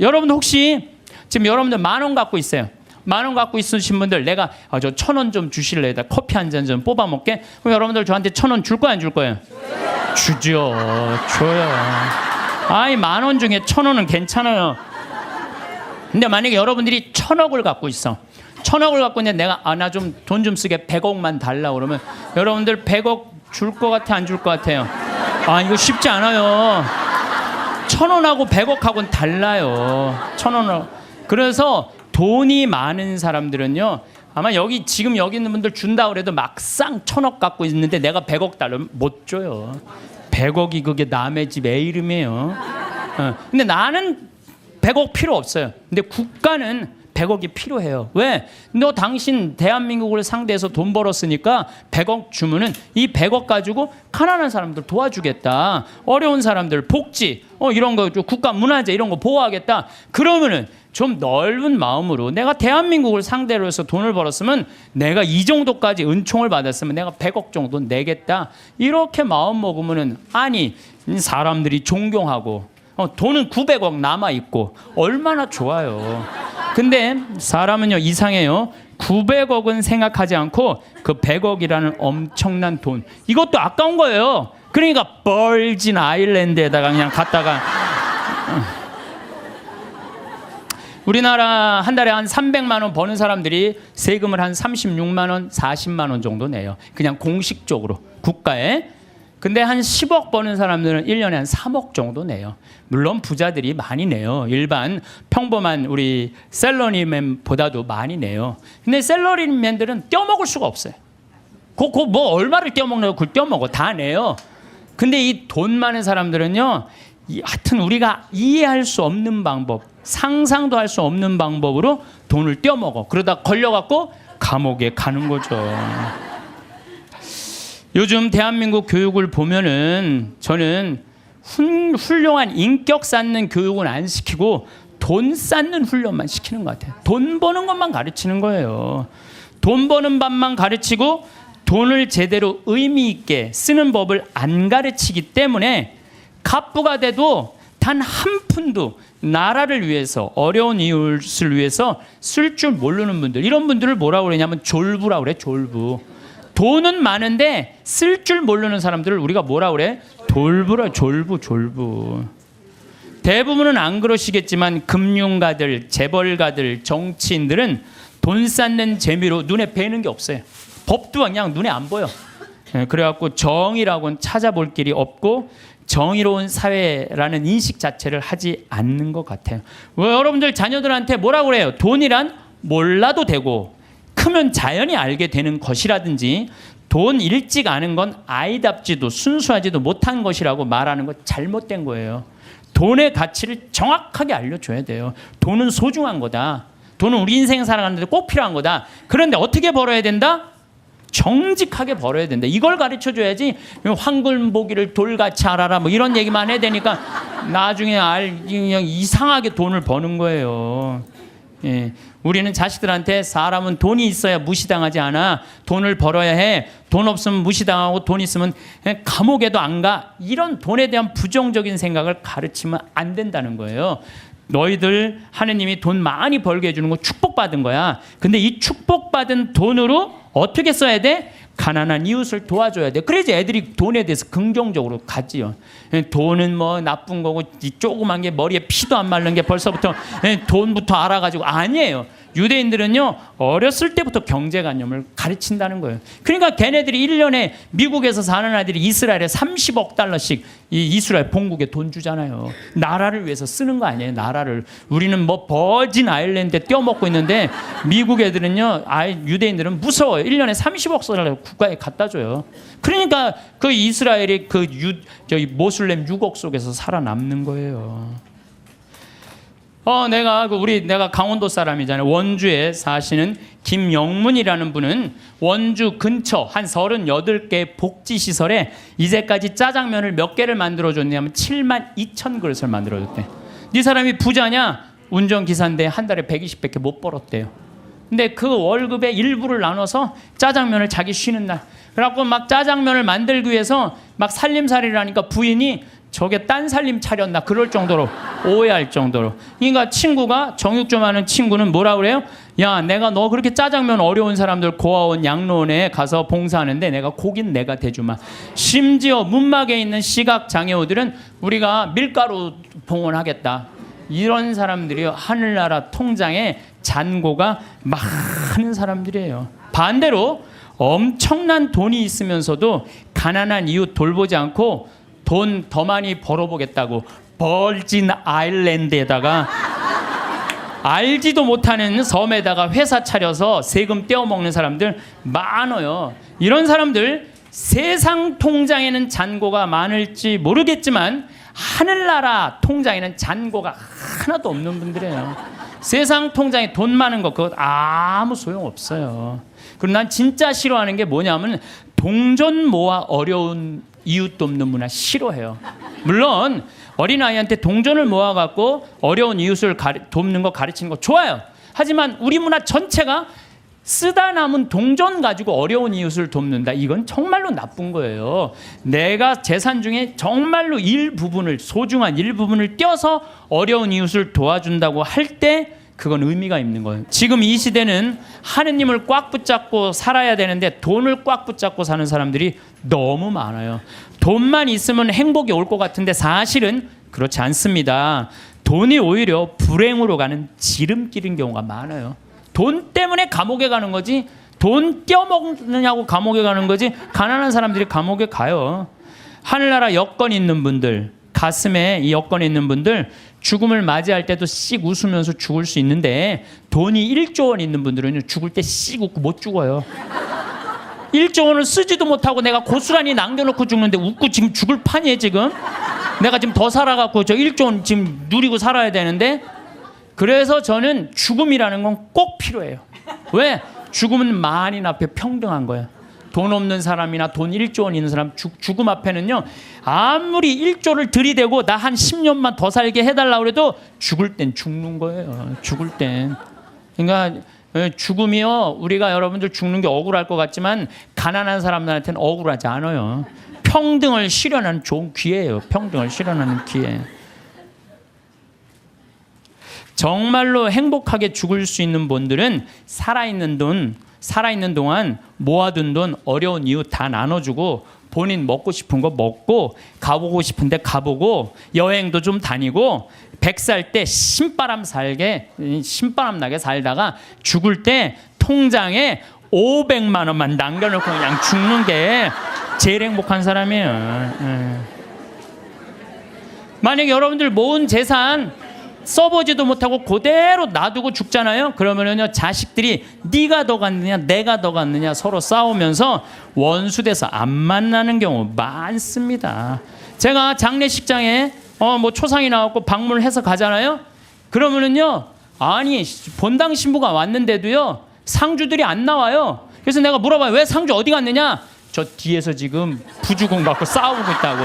여러분들 혹시 지금 여러분들 10,000원 갖고 있어요. 10,000원 갖고 있으신 분들 내가 저 1,000원 좀 주실래요? 커피 한 잔 좀 뽑아 먹게. 그럼 여러분들 저한테 1,000원 줄 거야 안 줄 거예요? 주죠. 줘요. 아이 10,000원 중에 1,000원은 괜찮아요. 근데 만약에 여러분들이 1,000억을 갖고 있어. 1,000억을 갖고 있는데 내가 나 좀 돈 좀 쓰게 100억만 달라 그러면 여러분들 100억 줄 것 같아 안 줄 것 같아요? 아 이거 쉽지 않아요. 1,000원하고 100억하고는 달라요. 1,000원하고. 그래서 돈이 많은 사람들은요 아마 지금 여기 있는 분들 준다 그래도 막상 1,000억 갖고 있는데 내가 100억 달라면 못 줘요. 100억이 그게 남의 집 애 이름이에요. 근데 나는 100억 필요 없어요. 근데 국가는 100억이 필요해요. 왜? 너 당신 대한민국을 상대해서 돈 벌었으니까 100억 주면은 이 100억 가지고 가난한 사람들 도와주겠다. 어려운 사람들 복지 이런 거 국가 문화재 이런 거 보호하겠다. 그러면은 좀 넓은 마음으로 내가 대한민국을 상대로 해서 돈을 벌었으면 내가 이 정도까지 은총을 받았으면 내가 100억 정도 내겠다. 이렇게 마음 먹으면은 아니 사람들이 존경하고 돈은 900억 남아있고 얼마나 좋아요. 근데 사람은요 이상해요. 900억은 생각하지 않고 그 100억이라는 엄청난 돈 이것도 아까운 거예요. 그러니까 벌진 아일랜드에다가 그냥 갔다가 우리나라 한 달에 한 300만 원 버는 사람들이 세금을 한 36만 원, 40만 원 정도 내요. 그냥 공식적으로 국가에. 근데 한 10억 버는 사람들은 1년에 한 3억 정도 내요. 물론 부자들이 많이 내요. 일반 평범한 우리 셀러리맨보다도 많이 내요. 근데 셀러리맨들은 떼어먹을 수가 없어요. 뭐 얼마를 떼어먹냐고 그걸 떼어먹어. 다 내요. 근데 이 돈 많은 사람들은요. 하여튼 우리가 이해할 수 없는 방법, 상상도 할 수 없는 방법으로 돈을 떼어먹어. 그러다 걸려갖고 감옥에 가는 거죠. 요즘 대한민국 교육을 보면은 저는 훌륭한 인격 쌓는 교육은 안 시키고 돈 쌓는 훈련만 시키는 것 같아요. 돈 버는 것만 가르치는 거예요. 돈 버는 법만 가르치고 돈을 제대로 의미 있게 쓰는 법을 안 가르치기 때문에 갑부가 돼도 단 한 푼도 나라를 위해서 어려운 이웃을 위해서 쓸 줄 모르는 분들 이런 분들을 뭐라고 그러냐면 졸부라고 그래. 졸부. 돈은 많은데 쓸 줄 모르는 사람들을 우리가 뭐라 그래? 졸부라. 졸부. 대부분은 안 그러시겠지만 금융가들, 재벌가들, 정치인들은 돈 쌓는 재미로 눈에 뵈는 게 없어요. 법도 그냥 눈에 안 보여. 그래갖고 정의라고는 찾아볼 길이 없고 정의로운 사회라는 인식 자체를 하지 않는 것 같아요. 여러분들 자녀들한테 뭐라고 그래요? 돈이란 몰라도 되고 크면 자연히 알게 되는 것이라든지 돈 일찍 아는 건 아이답지도 순수하지도 못한 것이라고 말하는 거 잘못된 거예요. 돈의 가치를 정확하게 알려줘야 돼요. 돈은 소중한 거다. 돈은 우리 인생 살아가는데 꼭 필요한 거다. 그런데 어떻게 벌어야 된다? 정직하게 벌어야 된다. 이걸 가르쳐줘야지 황금보기를 돌같이 알아라 뭐 이런 얘기만 해야 되니까 나중에 그냥 이상하게 돈을 버는 거예요. 예. 우리는 자식들한테 사람은 돈이 있어야 무시당하지 않아. 돈을 벌어야 해. 돈 없으면 무시당하고 돈 있으면 감옥에도 안 가. 이런 돈에 대한 부정적인 생각을 가르치면 안 된다는 거예요. 너희들 하느님이 돈 많이 벌게 해주는 거 축복받은 거야. 근데 이 축복받은 돈으로 어떻게 써야 돼? 가난한 이웃을 도와줘야 돼. 그래야지 애들이 돈에 대해서 긍정적으로 가지요. 돈은 뭐 나쁜 거고 이 조그만 게 머리에 피도 안 마른 게 벌써부터 돈부터 알아가지고 아니에요. 유대인들은요 어렸을 때부터 경제관념을 가르친다는 거예요. 그러니까 걔네들이 1년에 미국에서 사는 아이들이 이스라엘에 30억 달러씩 이 이스라엘 본국에 돈 주잖아요. 나라를 위해서 쓰는 거 아니에요. 나라를. 우리는 뭐 버진 아일랜드에 떼어먹고 있는데 미국 애들은요 유대인들은 무서워요. 1년에 30억 달러 국가에 갖다 줘요. 그러니까 그 이스라엘이 저희 모슬렘 유곡 속에서 살아남는 거예요. 내가 강원도 사람이잖아요. 원주에 사시는 김영문이라는 분은 원주 근처 한 38개 복지시설에 이제까지 짜장면을 몇 개를 만들어줬냐면 72,000그릇을 만들어줬대. 이 사람이 부자냐? 운전기사인데 한 달에 120밖에 못 벌었대요. 근데 그 월급의 일부를 나눠서 짜장면을 자기 쉬는 날 그래갖고 막 짜장면을 만들기 위해서 막 살림살이를 하니까 부인이 저게 딴 살림 차렸나 그럴 정도로 오해할 정도로. 그러니까 친구가 정육 좀 하는 친구는 뭐라 그래요? 야, 내가 너 그렇게 짜장면 어려운 사람들 고아원 양로원에 가서 봉사하는데 내가 고긴 내가 대주마. 심지어 문막에 있는 시각장애우들은 우리가 밀가루 봉헌하겠다. 이런 사람들이 하늘나라 통장에 잔고가 많은 사람들이에요. 반대로 엄청난 돈이 있으면서도 가난한 이웃 돌보지 않고 돈 더 많이 벌어보겠다고 벌진 아일랜드에다가 알지도 못하는 섬에다가 회사 차려서 세금 떼어먹는 사람들 많아요. 이런 사람들 세상 통장에는 잔고가 많을지 모르겠지만 하늘나라 통장에는 잔고가 하나도 없는 분들이에요. 세상 통장에 돈 많은 거 그거 아무 소용없어요. 그리고 난 진짜 싫어하는 게 뭐냐면 동전 모아 어려운 이웃 돕는 문화 싫어해요. 물론 어린아이한테 동전을 모아갖고 어려운 이웃을 돕는 거 가르치는 거 좋아요. 하지만 우리 문화 전체가 쓰다 남은 동전 가지고 어려운 이웃을 돕는다. 이건 정말로 나쁜 거예요. 내가 재산 중에 정말로 일부분을 소중한 일부분을 떼어서 어려운 이웃을 도와준다고 할 때 그건 의미가 있는 거예요. 지금 이 시대는 하느님을 꽉 붙잡고 살아야 되는데 돈을 꽉 붙잡고 사는 사람들이 너무 많아요. 돈만 있으면 행복이 올 것 같은데 사실은 그렇지 않습니다. 돈이 오히려 불행으로 가는 지름길인 경우가 많아요. 돈 때문에 감옥에 가는 거지 돈 떼어먹느냐고 감옥에 가는 거지 가난한 사람들이 감옥에 가요. 하늘나라 여건 있는 분들, 가슴에 이 여건 있는 분들 죽음을 맞이할 때도 씩 웃으면서 죽을 수 있는데 돈이 1조 원 있는 분들은 죽을 때 씩 웃고 못 죽어요. 1조 원을 쓰지도 못하고 내가 고스란히 남겨놓고 죽는데 웃고 지금 죽을 판이에요. 지금 내가 지금 더 살아갖고 저 1조 원 지금 누리고 살아야 되는데. 그래서 저는 죽음이라는 건 꼭 필요해요. 왜? 죽음은 만인 앞에 평등한 거예요. 돈 없는 사람이나 돈 1조 원 있는 사람 죽음 앞에는요 아무리 1조를 들이대고 나 한 10년만 더 살게 해달라고 해도 죽을 땐 죽는 거예요. 죽을 땐. 그러니까 죽음이요 우리가 여러분들 죽는 게 억울할 것 같지만 가난한 사람들한테는 억울하지 않아요. 평등을 실현하는 좋은 기회예요. 평등을 실현하는 기회. 정말로 행복하게 죽을 수 있는 분들은 살아있는 동안 모아둔 돈 어려운 이웃 다 나눠주고 본인 먹고 싶은 거 먹고 가보고 싶은데 가보고 여행도 좀 다니고 100살 때 신바람 나게 살다가 죽을 때 통장에 500만 원만 남겨놓고 그냥 죽는 게 제일 행복한 사람이에요. 만약에 여러분들 모은 재산 써보지도 못하고 그대로 놔두고 죽잖아요. 그러면은요 자식들이 네가 더 갔느냐 내가 더 갔느냐 서로 싸우면서 원수돼서 안 만나는 경우 많습니다. 제가 장례식장에 뭐 초상이 나왔고 방문을 해서 가잖아요. 그러면은요 아니 본당 신부가 왔는데도요 상주들이 안 나와요. 그래서 내가 물어봐요. 왜 상주 어디 갔느냐? 저 뒤에서 지금 부주공 갖고 싸우고 있다고.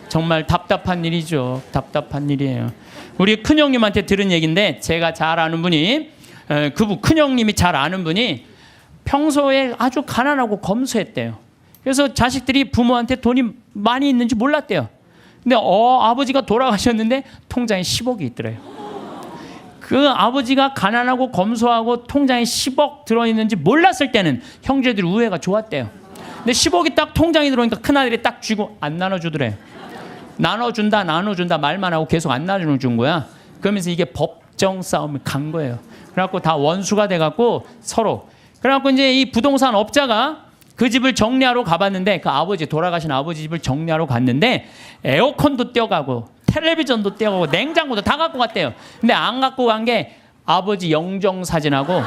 정말 답답한 일이죠. 답답한 일이에요. 우리 큰형님한테 들은 얘기인데 제가 잘 아는 분이 큰형님이 잘 아는 분이 평소에 아주 가난하고 검소했대요. 그래서 자식들이 부모한테 돈이 많이 있는지 몰랐대요. 근데 아버지가 돌아가셨는데 통장에 10억이 있더래요. 그 아버지가 가난하고 검소하고 통장에 10억 들어있는지 몰랐을 때는 형제들이 우애가 좋았대요. 근데 10억이 딱 통장에 들어오니까 큰아들이 딱 쥐고 안 나눠주더래요. 나눠준다 말만 하고 계속 안 나눠준 거야. 그러면서 이게 법정 싸움이 간 거예요. 그래갖고 다 원수가 돼갖고 서로. 그래갖고 이제 이 부동산 업자가 그 집을 정리하러 가봤는데 그 아버지 돌아가신 아버지 집을 정리하러 갔는데 에어컨도 떼어가고 텔레비전도 떼어가고 냉장고도 다 갖고 갔대요. 근데 안 갖고 간 게 아버지 영정사진하고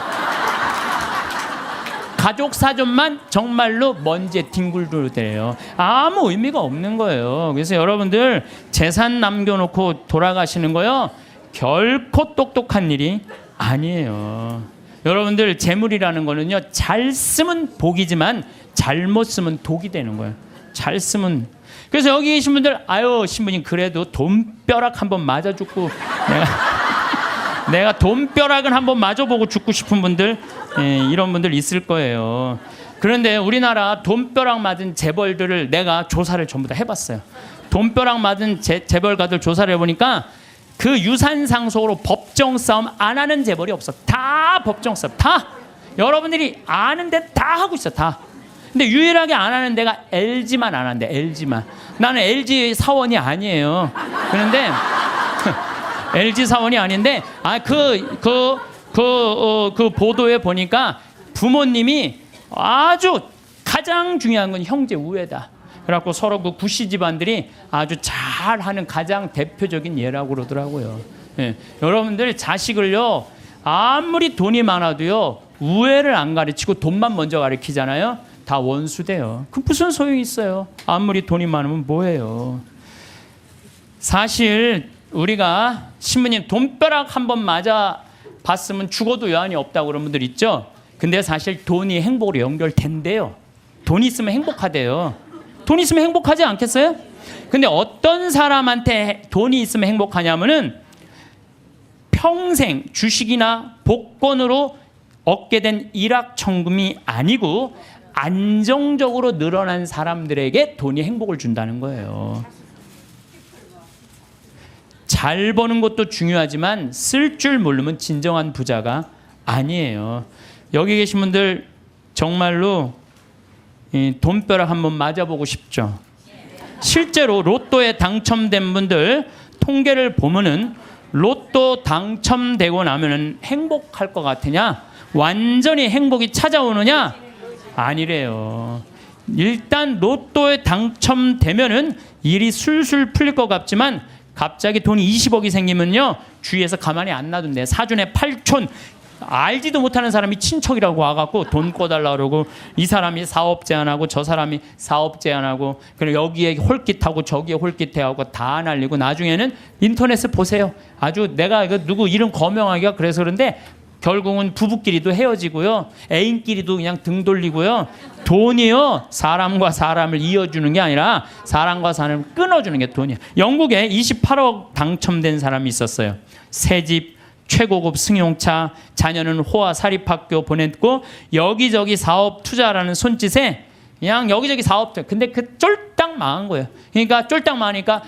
가족 사전만 정말로 먼지에 뒹굴더래요. 아무 의미가 없는 거예요. 그래서 여러분들 재산 남겨놓고 돌아가시는 거요 결코 똑똑한 일이 아니에요. 여러분들 재물이라는 거는요 잘 쓰면 복이지만 잘못 쓰면 독이 되는 거예요. 잘 쓰면. 그래서 여기 계신 분들 아유 신부님 그래도 돈벼락 한번 맞아 죽고 내가 돈벼락은 한번 맞아보고 죽고 싶은 분들 이런 분들 있을 거예요. 그런데 우리나라 돈벼락 맞은 재벌들을 내가 조사를 전부 다 해봤어요. 돈벼락 맞은 재벌가들 조사를 해보니까 그 유산 상속으로 법정 싸움 안 하는 재벌이 없어. 다 법정 싸움. 다 여러분들이 아는데 다 하고 있어. 다. 근데 유일하게 안 하는 데가 LG만 안 한대. LG만. 나는 LG 사원이 아니에요. 그런데 LG 사원이 아닌데 그 보도에 보니까 부모님이 아주 가장 중요한 건 형제 우애다. 그래갖고 서로 그 구씨 집안들이 아주 잘하는 가장 대표적인 예라고 그러더라고요. 예. 여러분들 자식을요 아무리 돈이 많아도요 우애를 안 가르치고 돈만 먼저 가르치잖아요. 다 원수돼요. 그 무슨 소용이 있어요? 아무리 돈이 많으면 뭐해요? 사실 우리가 신부님 돈벼락 한번 맞아 봤으면 죽어도 여한이 없다고 그런 분들 있죠. 근데 사실 돈이 행복으로 연결된대요. 돈이 있으면 행복하대요. 돈 있으면 행복하지 않겠어요? 근데 어떤 사람한테 돈이 있으면 행복하냐면은 평생 주식이나 복권으로 얻게 된 일확천금이 아니고 안정적으로 늘어난 사람들에게 돈이 행복을 준다는 거예요. 잘 버는 것도 중요하지만 쓸 줄 모르면 진정한 부자가 아니에요. 여기 계신 분들 정말로 돈벼락 한번 맞아보고 싶죠. 실제로 로또에 당첨된 분들 통계를 보면은 로또 당첨되고 나면은 행복할 것 같으냐? 완전히 행복이 찾아오느냐? 아니래요. 일단 로또에 당첨되면은 일이 술술 풀릴 것 같지만 갑자기 돈이 20억이 생기면요 주위에서 가만히 안 놔둔대. 사촌에 8촌 알지도 못하는 사람이 친척이라고 와갖고 돈 꿔달라 그러고 이 사람이 사업 제안하고 저 사람이 사업 제안하고 그리고 여기에 홀깃하고 저기에 홀깃해하고 다 날리고 나중에는 인터넷을 보세요. 아주 내가 누구 이름 거명하기가 그래서 그런데 결국은 부부끼리도 헤어지고요. 애인끼리도 그냥 등 돌리고요. 돈이요 사람과 사람을 이어주는 게 아니라 사람과 사람을 끊어주는 게 돈이에요. 영국에 28억 당첨된 사람이 있었어요. 새집 최고급 승용차, 자녀는 호화 사립학교 보냈고 여기저기 사업 투자라는 손짓에 그냥 여기저기 사업들. 근데 그 쫄딱 망한 거예요. 그러니까 쫄딱 망하니까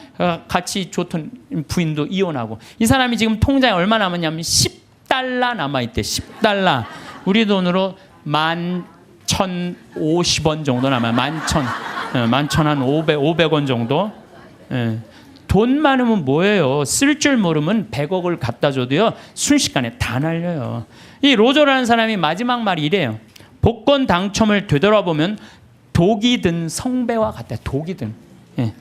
같이 좋던 부인도 이혼하고 이 사람이 지금 통장에 얼마 남았냐면 10달러 남아있대. 10달러. 우리 돈으로 11,050원 정도 남아요. 11,000 한 500원 정도. 예. 돈 많으면 뭐예요? 쓸 줄 모르면 100억을 갖다 줘도요 순식간에 다 날려요. 이 로저라는 사람이 마지막 말이 이래요. 복권 당첨을 되돌아보면 독이 든 성배와 같다. 독이 든. 예.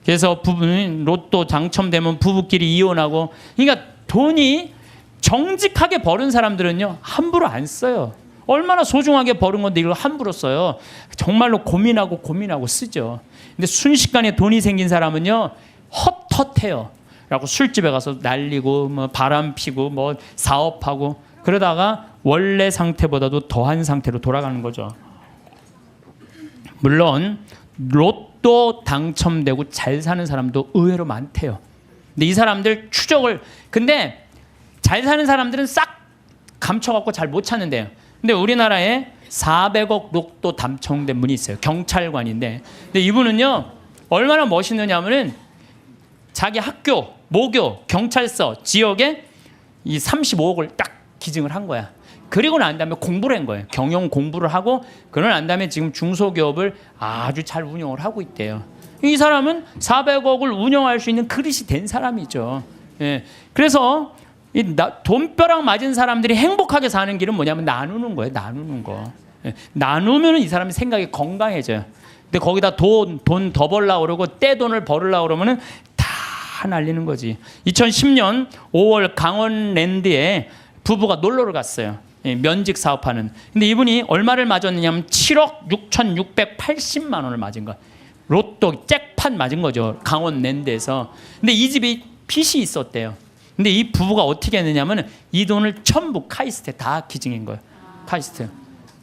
그래서 부부는 로또 당첨되면 부부끼리 이혼하고 그러니까 돈이 정직하게 버는 사람들은요 함부로 안 써요. 얼마나 소중하게 버는 건데 이걸 함부로 써요. 정말로 고민하고 쓰죠. 근데 순식간에 돈이 생긴 사람은요 헛헛해요. 라고 술집에 가서 날리고 뭐 바람 피고 뭐 사업하고 그러다가 원래 상태보다도 더한 상태로 돌아가는 거죠. 물론 로또 당첨되고 잘 사는 사람도 의외로 많대요. 근데 이 사람들 추적을 근데 잘 사는 사람들은 싹 감춰갖고 잘 못 찾는데요. 근데 우리나라에 400억 로또 당첨된 분이 있어요. 경찰관인데 근데 이분은요 얼마나 멋있느냐면은 자기 학교, 모교, 경찰서, 지역에 이 35억을 딱 기증을 한 거야. 그리고 난 다음에 공부를 한 거예요. 경영 공부를 하고 그러고 난 다음에 지금 중소기업을 아주 잘 운영을 하고 있대요. 이 사람은 400억을 운영할 수 있는 그릇이 된 사람이죠. 예. 그래서 이 돈벼락 맞은 사람들이 행복하게 사는 길은 뭐냐면 나누는 거예요. 나누는 거. 예. 나누면 이 사람이 생각이 건강해져요. 근데 거기다 돈 더 벌려고 그러고 떼돈을 벌으려고 그러면은 다 날리는 거지. 2010년 5월 강원랜드에 부부가 놀러를 갔어요. 면직 사업하는. 근데 이분이 얼마를 맞았느냐면 7억 6,680만 원을 맞은 거야. 로또 잭팟 맞은 거죠. 강원랜드에서. 근데 이 집이 빚이 있었대요. 근데 이 부부가 어떻게 했느냐면 이 돈을 전부 카이스트에 다 기증한 거예요. 카이스트.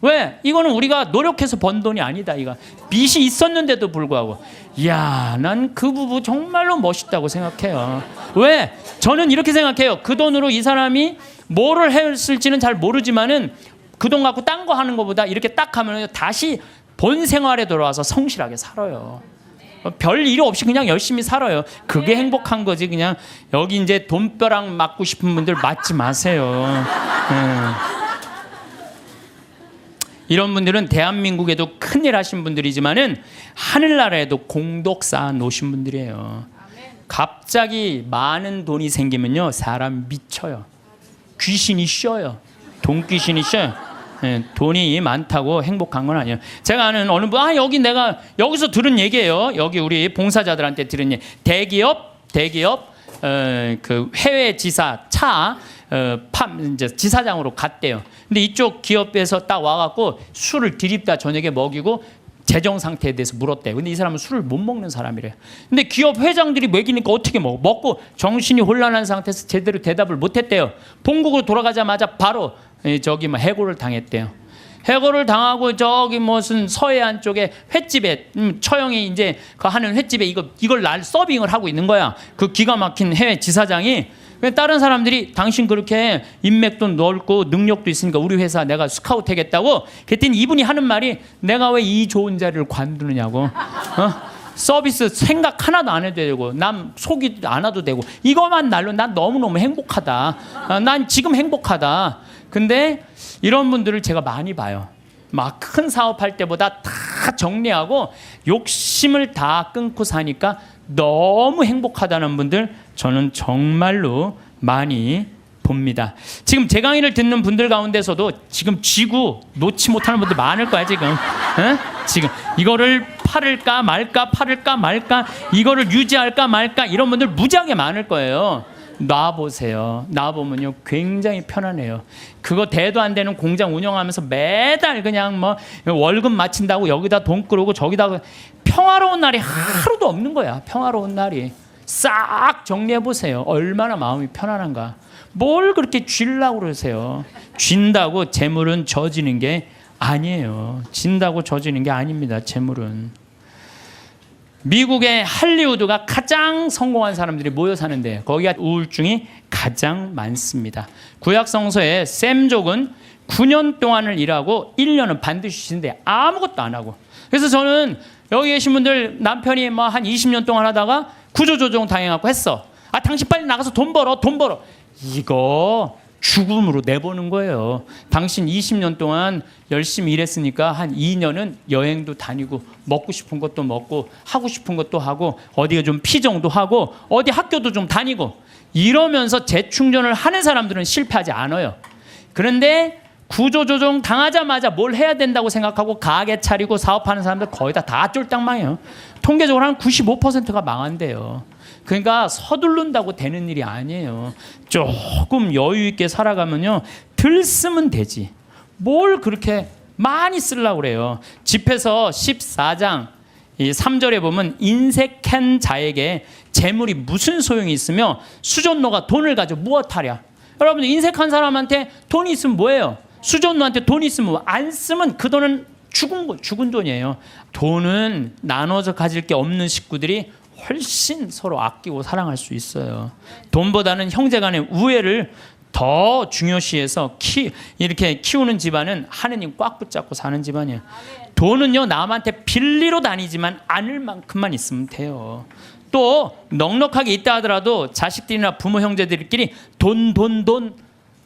왜? 이거는 우리가 노력해서 번 돈이 아니다. 이거 빚이 있었는데도 불구하고 이야 난 그 부부 정말로 멋있다고 생각해요. 왜? 저는 이렇게 생각해요. 그 돈으로 이 사람이 뭐를 했을지는 잘 모르지만은 그 돈 갖고 딴 거 하는 것보다 이렇게 딱 하면 다시 본 생활에 돌아와서 성실하게 살아요. 별 일 없이 그냥 열심히 살아요. 그게 행복한 거지. 그냥 여기 이제 돈벼락 맞고 싶은 분들 맞지 마세요. 이런 분들은 대한민국에도 큰일 하신 분들이지만은 하늘나라에도 공덕 쌓아 놓으신 분들이에요. 갑자기 많은 돈이 생기면요, 사람 미쳐요. 귀신이 쉬어요. 돈 귀신이 쉬어요. 돈이 많다고 행복한 건 아니에요. 제가 아는 어느 분, 여기 내가 여기서 들은 얘기예요. 여기 우리 봉사자들한테 들은 얘기. 대기업 그 해외 지사 차 이제 지사장으로 갔대요. 근데 이쪽 기업에서 딱 와갖고 술을 들이다 저녁에 먹이고 재정 상태에 대해서 물었대요. 근데 이 사람은 술을 못 먹는 사람이래요. 근데 기업 회장들이 먹이니까 어떻게 먹고 정신이 혼란한 상태에서 제대로 대답을 못했대요. 본국으로 돌아가자마자 바로 저기 해고를 당했대요. 해고를 당하고 저기 무슨 서해안 쪽에 횟집에 처형이 이제 그 하는 횟집에 이걸 서빙을 하고 있는 거야. 그 기가 막힌 해외 지사장이. 다른 사람들이 당신 그렇게 인맥도 넓고 능력도 있으니까 우리 회사 내가 스카우트 하겠다고. 그랬더니 이분이 하는 말이 내가 왜 이 좋은 자리를 관두느냐고. 서비스 생각 하나도 안 해도 되고 남 속이 안 와도 되고 이것만 날로 난 너무너무 행복하다. 난 지금 행복하다. 근데 이런 분들을 제가 많이 봐요. 막 큰 사업할 때보다 다 정리하고 욕심을 다 끊고 사니까 너무 행복하다는 분들 저는 정말로 많이 봅니다. 지금 제 강의를 듣는 분들 가운데서도 지금 쥐고 놓지 못하는 분들 많을 거야 지금. 지금 이거를 팔을까 말까 이거를 유지할까 말까 이런 분들 무지하게 많을 거예요. 놔보세요. 놔보면요 굉장히 편안해요. 그거 대도 안 되는 공장 운영하면서 매달 그냥 뭐 월급 마친다고 여기다 돈 끌고 저기다 평화로운 날이 하루도 없는 거야. 평화로운 날이. 싹 정리해보세요. 얼마나 마음이 편안한가. 뭘 그렇게 쥐려고 그러세요. 쥔다고 재물은 져지는 게 아니에요. 진다고 져지는 게 아닙니다. 재물은. 미국의 할리우드가 가장 성공한 사람들이 모여 사는데 거기가 우울증이 가장 많습니다. 구약 성서에 샘족은 9년 동안을 일하고 1년은 반드시 쉬는데 아무것도 안 하고. 그래서 저는 여기 계신 분들 남편이 뭐 한 20년 동안 하다가 구조조정 당해갖고 했어. 당신 빨리 나가서 돈 벌어. 이거 죽음으로 내보는 거예요. 당신 20년 동안 열심히 일했으니까 한 2년은 여행도 다니고 먹고 싶은 것도 먹고 하고 싶은 것도 하고 어디에 좀 피정도 하고 어디 학교도 좀 다니고 이러면서 재충전을 하는 사람들은 실패하지 않아요. 그런데 구조조정 당하자마자 뭘 해야 된다고 생각하고 가게 차리고 사업하는 사람들 거의 다 쫄딱 망해요. 통계적으로 한 95%가 망한대요. 그러니까 서두른다고 되는 일이 아니에요. 조금 여유 있게 살아가면요 덜 쓰면 되지. 뭘 그렇게 많이 쓰려고 그래요. 집에서 14장 3절에 보면 인색한 자에게 재물이 무슨 소용이 있으며 수전노가 돈을 가지고 무엇하랴. 여러분 인색한 사람한테 돈이 있으면 뭐예요? 수전노한테 돈이 있으면 안 쓰면 그 돈은 죽은 돈이에요. 돈은 나눠서 가질 게 없는 식구들이 훨씬 서로 아끼고 사랑할 수 있어요. 돈보다는 형제간의 우애를 더 중요시해서 이렇게 키우는 집안은 하느님 꽉 붙잡고 사는 집안이에요. 돈은요 남한테 빌리러 다니지만 않을 만큼만 있으면 돼요. 또 넉넉하게 있다 하더라도 자식들이나 부모 형제들끼리 돈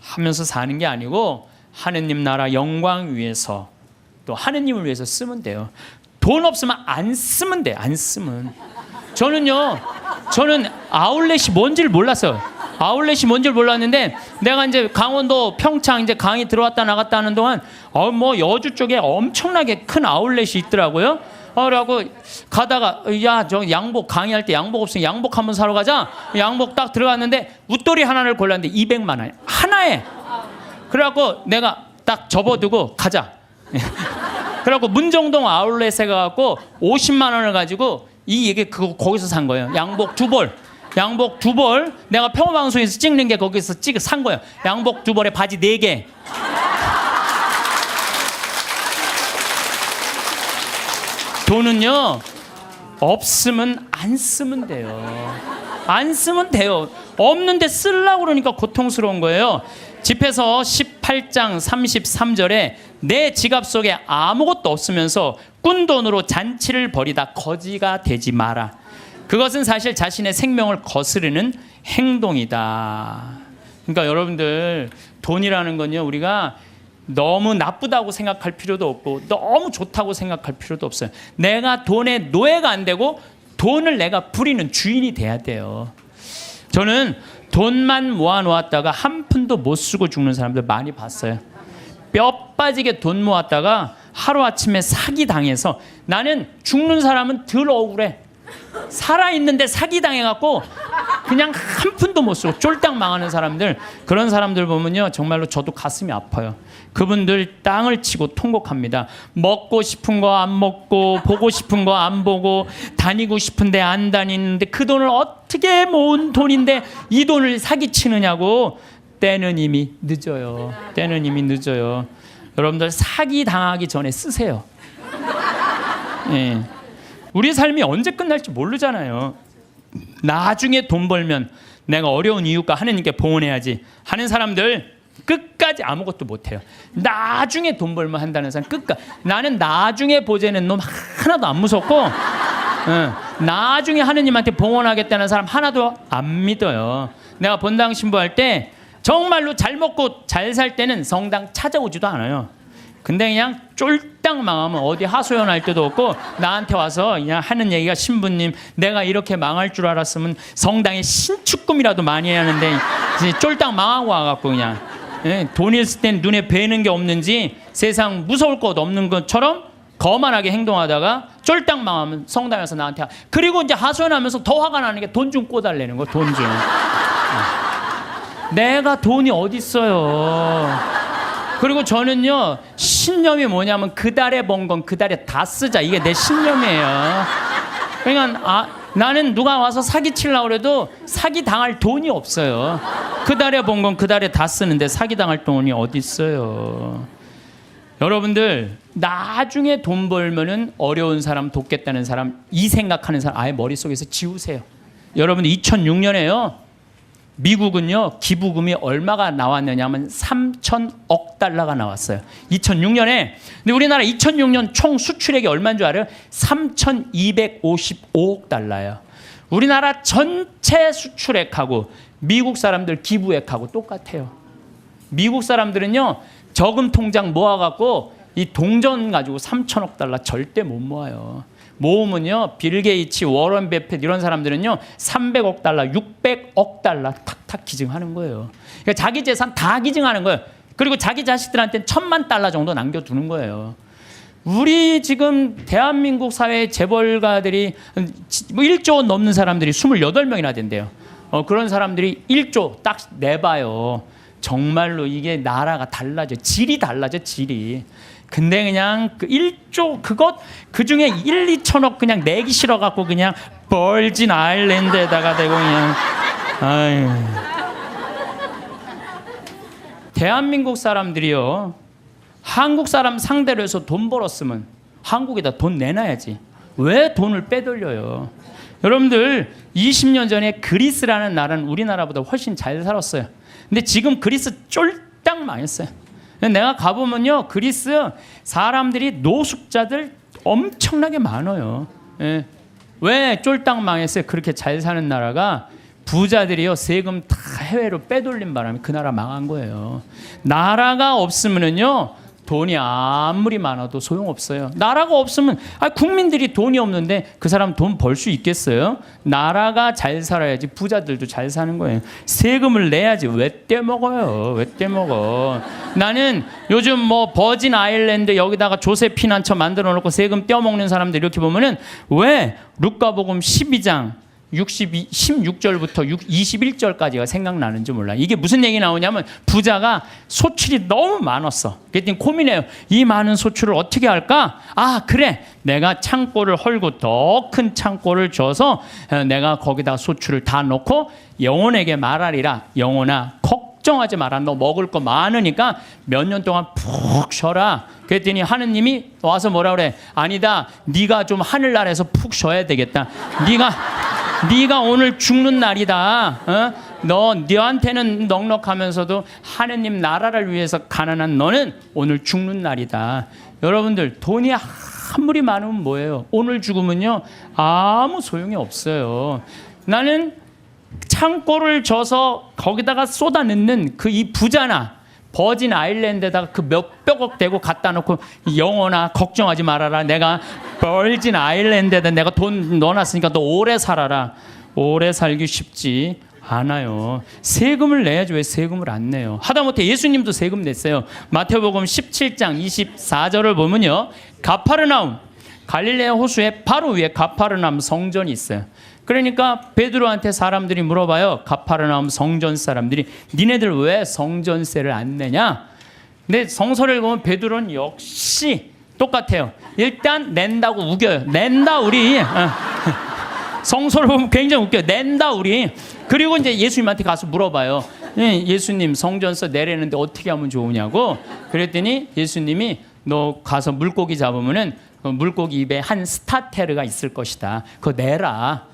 하면서 사는 게 아니고 하느님 나라 영광 위해서 또 하느님을 위해서 쓰면 돼요. 돈 없으면 안 쓰면 돼. 안 쓰면. 저는 아울렛이 뭔지를 몰랐어요. 아울렛이 뭔지를 몰랐는데 내가 이제 강원도 평창 이제 강의 들어왔다 나갔다 하는 동안 뭐 여주 쪽에 엄청나게 큰 아울렛이 있더라고요. 그러고 가다가 저 양복 강의할 때 양복 없으면 양복 한번 사러 가자. 양복 딱 들어갔는데 웃돌이 하나를 골랐는데 200만 원 하나에. 그래갖고 내가 딱 접어두고 가자. 그래갖고 문정동 아울렛에 가갖고 50만 원을 가지고 거기서 산 거예요. 양복 2벌. 내가 평화방송에서 찍는 게 거기서 산 거예요. 양복 2벌에 바지 4개. 돈은요 없으면 안 쓰면 돼요. 안 쓰면 돼요. 없는데 쓰려고 그러니까 고통스러운 거예요. 집에서 18장 33절에 내 지갑 속에 아무것도 없으면서 꾼 돈으로 잔치를 벌이다 거지가 되지 마라. 그것은 사실 자신의 생명을 거스르는 행동이다. 그러니까 여러분들, 돈이라는 건요, 우리가 너무 나쁘다고 생각할 필요도 없고 너무 좋다고 생각할 필요도 없어요. 내가 돈의 노예가 안 되고 돈을 내가 부리는 주인이 돼야 돼요. 저는 돈만 모아놓았다가 한 푼도 못 쓰고 죽는 사람들 많이 봤어요. 뼈 빠지게 돈 모았다가 하루아침에 사기당해서, 나는 죽는 사람은 덜 억울해. 살아있는데 사기당해갖고 그냥 한 푼도 못 쓰고 쫄딱 망하는 사람들, 그런 사람들 보면요 정말로 저도 가슴이 아파요. 그분들 땅을 치고 통곡합니다. 먹고 싶은 거 안 먹고, 보고 싶은 거 안 보고, 다니고 싶은데 안 다니는데 그 돈을 어떻게 모은 돈인데 이 돈을 사기치느냐고. 때는 이미 늦어요. 때는 이미 늦어요. 여러분들 사기 당하기 전에 쓰세요. 예. 우리 삶이 언제 끝날지 모르잖아요. 나중에 돈 벌면 내가 어려운 이유가 하느님께 봉헌해야지 하는 사람들 끝까지 아무것도 못해요. 나중에 돈 벌면 한다는 사람 끝까지. 나는 나중에 보자는 놈 하나도 안 무섭고, 나중에 하느님한테 봉헌하겠다는 사람 하나도 안 믿어요. 내가 본당 신부할 때 정말로 잘 먹고 잘 살 때는 성당 찾아오지도 않아요. 근데 그냥 쫄딱 망하면 어디 하소연할 때도 없고 나한테 와서 그냥 하는 얘기가, 신부님 내가 이렇게 망할 줄 알았으면 성당에 신축금이라도 많이 해야 하는데 쫄딱 망하고 와갖고 그냥, 돈 있을 땐 눈에 뵈는 게 없는지 세상 무서울 것 없는 것처럼 거만하게 행동하다가 쫄딱 망하면 성당에서 나한테 그리고 이제 하소연하면서 더 화가 나는 게 돈 좀 꿔달라는 거. 돈 좀. 내가 돈이 어딨어요. 그리고 저는요 신념이 뭐냐면 그 달에 번 건 그 달에 다 쓰자, 이게 내 신념이에요. 그러니까 나는 누가 와서 사기 치려고 해도 사기 당할 돈이 없어요. 그 달에 번 건 그 달에 다 쓰는데 사기 당할 돈이 어디 있어요. 여러분들, 나중에 돈 벌면은 어려운 사람 돕겠다는 사람, 이 생각하는 사람 아예 머릿속에서 지우세요. 여러분, 2006년에요 미국은요 기부금이 얼마가 나왔느냐 하면 3,000억 달러가 나왔어요. 2006년에. 근데 우리나라 2006년 총 수출액이 얼마인 줄 알아요? 3,255억 달러예요. 우리나라 전체 수출액하고 미국 사람들 기부액하고 똑같아요. 미국 사람들은요 저금 통장 모아갖고 이 동전 가지고 3,000억 달러 절대 못 모아요. 모으면요 빌 게이츠, 워런 베핏 이런 사람들은요 300억 달러, 600억 달러 탁탁 기증하는 거예요. 그러니까 자기 재산 다 기증하는 거예요. 그리고 자기 자식들한테는 1,000만 달러 정도 남겨두는 거예요. 우리 지금 대한민국 사회의 재벌가들이 뭐 1조 원 넘는 사람들이 28명이나 된대요. 그런 사람들이 1조 딱 내봐요. 정말로 이게 나라가 달라져, 질이 달라져, 질이. 근데 그냥 그 1조 그 중에 1, 2천억 그냥 내기 싫어갖고 그냥 벌진 아일랜드에다가 대고 그냥. 아유. 대한민국 사람들이요 한국 사람 상대로 해서 돈 벌었으면 한국에다 돈 내놔야지. 왜 돈을 빼돌려요? 여러분들 20년 전에 그리스라는 나라는 우리나라보다 훨씬 잘 살았어요. 근데 지금 그리스 쫄딱 망했어요. 내가 가보면요 그리스 사람들이 노숙자들 엄청나게 많아요. 예. 왜 쫄딱 망했어요? 그렇게 잘 사는 나라가 부자들이요 세금 다 해외로 빼돌린 바람에 그 나라 망한 거예요. 나라가 없으면은요 돈이 아무리 많아도 소용없어요. 나라가 없으면 국민들이 돈이 없는데 그 사람 돈 벌 수 있겠어요? 나라가 잘 살아야지 부자들도 잘 사는 거예요. 세금을 내야지. 왜 떼먹어요? 왜 떼먹어? 나는 요즘 뭐 버진 아일랜드 여기다가 조세 피난처 만들어 놓고 세금 떼먹는 사람들 이렇게 보면은 왜 루카복음 12장 16절부터 21절까지가 생각나는지 몰라. 이게 무슨 얘기 나오냐면 부자가 소출이 너무 많았어. 그랬더니 고민해요. 이 많은 소출을 어떻게 할까? 그래. 내가 창고를 헐고 더 큰 창고를 줘서 내가 거기다 소출을 다 넣고 영혼에게 말하리라. 영혼아 걱정하지 마라. 너 먹을 거 많으니까 몇 년 동안 푹 쉬어라. 그랬더니 하느님이 와서 뭐라 그래? 아니다. 네가 좀 하늘나라에서 푹 쉬어야 되겠다. 네가 오늘 죽는 날이다. 너한테는 넉넉하면서도 하느님 나라를 위해서 가난한 너는 오늘 죽는 날이다. 여러분들, 돈이 아무리 많으면 뭐예요? 오늘 죽으면요 아무 소용이 없어요. 나는 창고를 져서 거기다가 쏟아 넣는 그 이 부자나 버진 아일랜드에다가 그 몇백억 대고 갖다 놓고, 영원아 걱정하지 말아라, 내가 버진 아일랜드에다 내가 돈 넣어놨으니까 너 오래 살아라. 오래 살기 쉽지 않아요. 세금을 내야지 왜 세금을 안 내요? 하다못해 예수님도 세금 냈어요. 마태복음 17장 24절을 보면요, 가파르나움, 갈릴레아 호수의 바로 위에 가파르나움 성전이 있어요. 그러니까 베드로한테 사람들이 물어봐요. 가파르나움 성전 사람들이, 니네들 왜 성전세를 안 내냐? 근데 성서를 보면 베드로는 역시 똑같아요. 일단 낸다고 우겨요. 낸다 우리. 성서를 보면 굉장히 웃겨요. 낸다 우리. 그리고 이제 예수님한테 가서 물어봐요. 예수님, 성전세 내려는데 어떻게 하면 좋으냐고. 그랬더니 예수님이 너 가서 물고기 잡으면은 물고기 입에 한 스타테르가 있을 것이다. 그거 내라.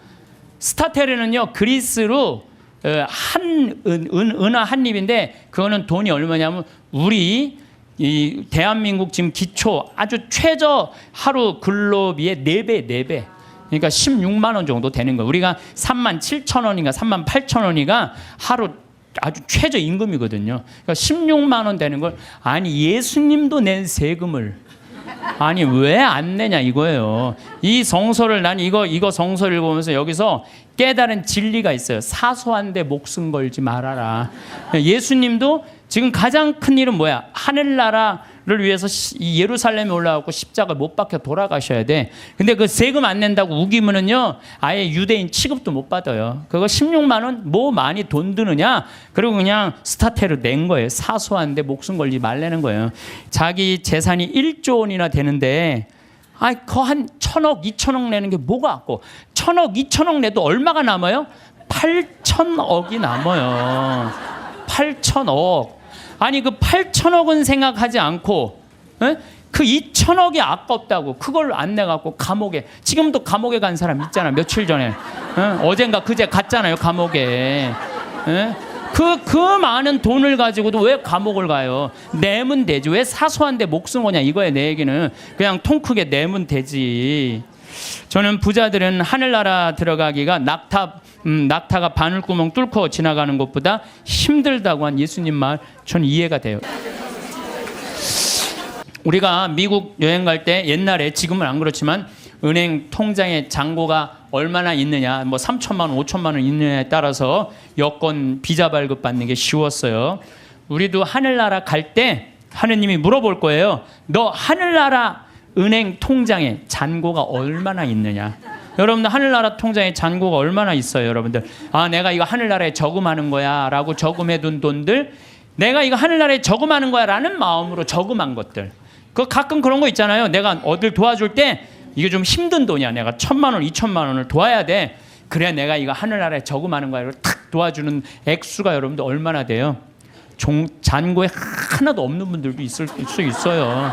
스타테르는요 그리스로 은하 한 입인데, 그거는 돈이 얼마냐면 우리 이 대한민국 지금 기초 아주 최저 하루 근로비의 4배. 그러니까 16만 원 정도 되는 거예요. 우리가 3만 7천 원인가 3만 8천 원이가 하루 아주 최저 임금이거든요. 그러니까 16만 원 되는 걸, 아니 예수님도 낸 세금을 아니 왜 안 내냐 이거예요. 이 성서를, 난 이거 성서를 보면서 여기서 깨달은 진리가 있어요. 사소한데 목숨 걸지 말아라. 예수님도 지금 가장 큰 일은 뭐야? 하늘나라를 위해서 이 예루살렘에 올라가고 십자가 못 박혀 돌아가셔야 돼. 근데 그 세금 안 낸다고 우기면은요 아예 유대인 취급도 못 받아요. 그거 16만 원 뭐 많이 돈 드느냐? 그리고 그냥 스타테로 낸 거예요. 사소한데 목숨 걸지 말라는 거예요. 자기 재산이 1조 원이나 되는데 그거 한 1,000억, 2,000억 내는 게 뭐가 아까워. 1,000억, 2,000억 내도 얼마가 남아요? 8,000억이 남아요. 8,000억. 아니 그 8,000억은 생각하지 않고 그 2,000억이 아깝다고 그걸 안 내갖고 감옥에, 지금도 감옥에 간 사람 있잖아. 며칠 전에 어젠가 그제 갔잖아요 감옥에. 그 많은 돈을 가지고도 왜 감옥을 가요? 내면 되지. 왜 사소한데 목숨 거냐 이거야. 내 얘기는 그냥 통 크게 내면 되지. 저는 부자들은 하늘나라 들어가기가 낙타가 바늘구멍 뚫고 지나가는 것보다 힘들다고 한 예수님 말 저는 이해가 돼요. 우리가 미국 여행 갈 때 옛날에, 지금은 안 그렇지만 은행 통장에 잔고가 얼마나 있느냐, 뭐 3천만 원, 5천만 원 있느냐에 따라서 여권 비자 발급 받는 게 쉬웠어요. 우리도 하늘나라 갈 때 하느님이 물어볼 거예요. 너 하늘나라 은행 통장에 잔고가 얼마나 있느냐? 여러분들 하늘나라 통장에 잔고가 얼마나 있어요? 여러분들 내가 이거 하늘나라에 저금하는 거야 라고 저금해둔 돈들, 내가 이거 하늘나라에 저금하는 거야 라는 마음으로 저금한 것들, 그 가끔 그런 거 있잖아요. 내가 어딜 도와줄 때 이게 좀 힘든 돈이야. 내가 1,000만 원, 2,000만 원을 도와야 돼. 그래야 내가 이거 하늘나라에 저금하는 거야. 탁 도와주는 액수가 여러분들 얼마나 돼요? 잔고에 하나도 없는 분들도 있을 수 있어요.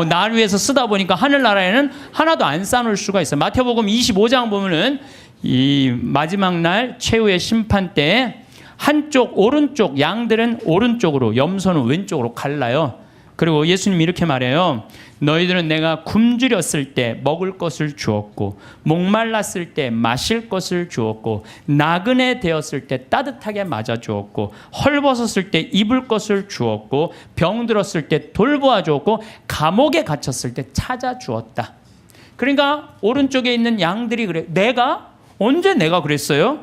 날 위해서 쓰다 보니까 하늘나라에는 하나도 안 쌓아놓을 수가 있어요. 마태복음 25장 보면은 이 마지막 날 최후의 심판 때 한쪽 오른쪽, 양들은 오른쪽으로, 염소는 왼쪽으로 갈라요. 그리고 예수님이 이렇게 말해요. 너희들은 내가 굶주렸을 때 먹을 것을 주었고, 목말랐을 때 마실 것을 주었고, 나그네 되었을 때 따뜻하게 맞아 주었고, 헐벗었을 때 입을 것을 주었고, 병들었을 때 돌보아 주었고, 감옥에 갇혔을 때 찾아 주었다. 그러니까 오른쪽에 있는 양들이 그래. 언제 내가 그랬어요?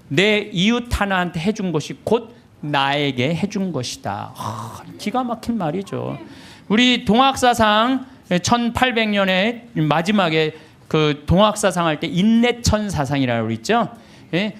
내 이웃 하나한테 해준 것이 곧 나에게 해준 것이다. 기가 막힌 말이죠. 우리 동학사상 1800년에 마지막에 그 동학사상 할 때 인내천 사상이라고 있죠.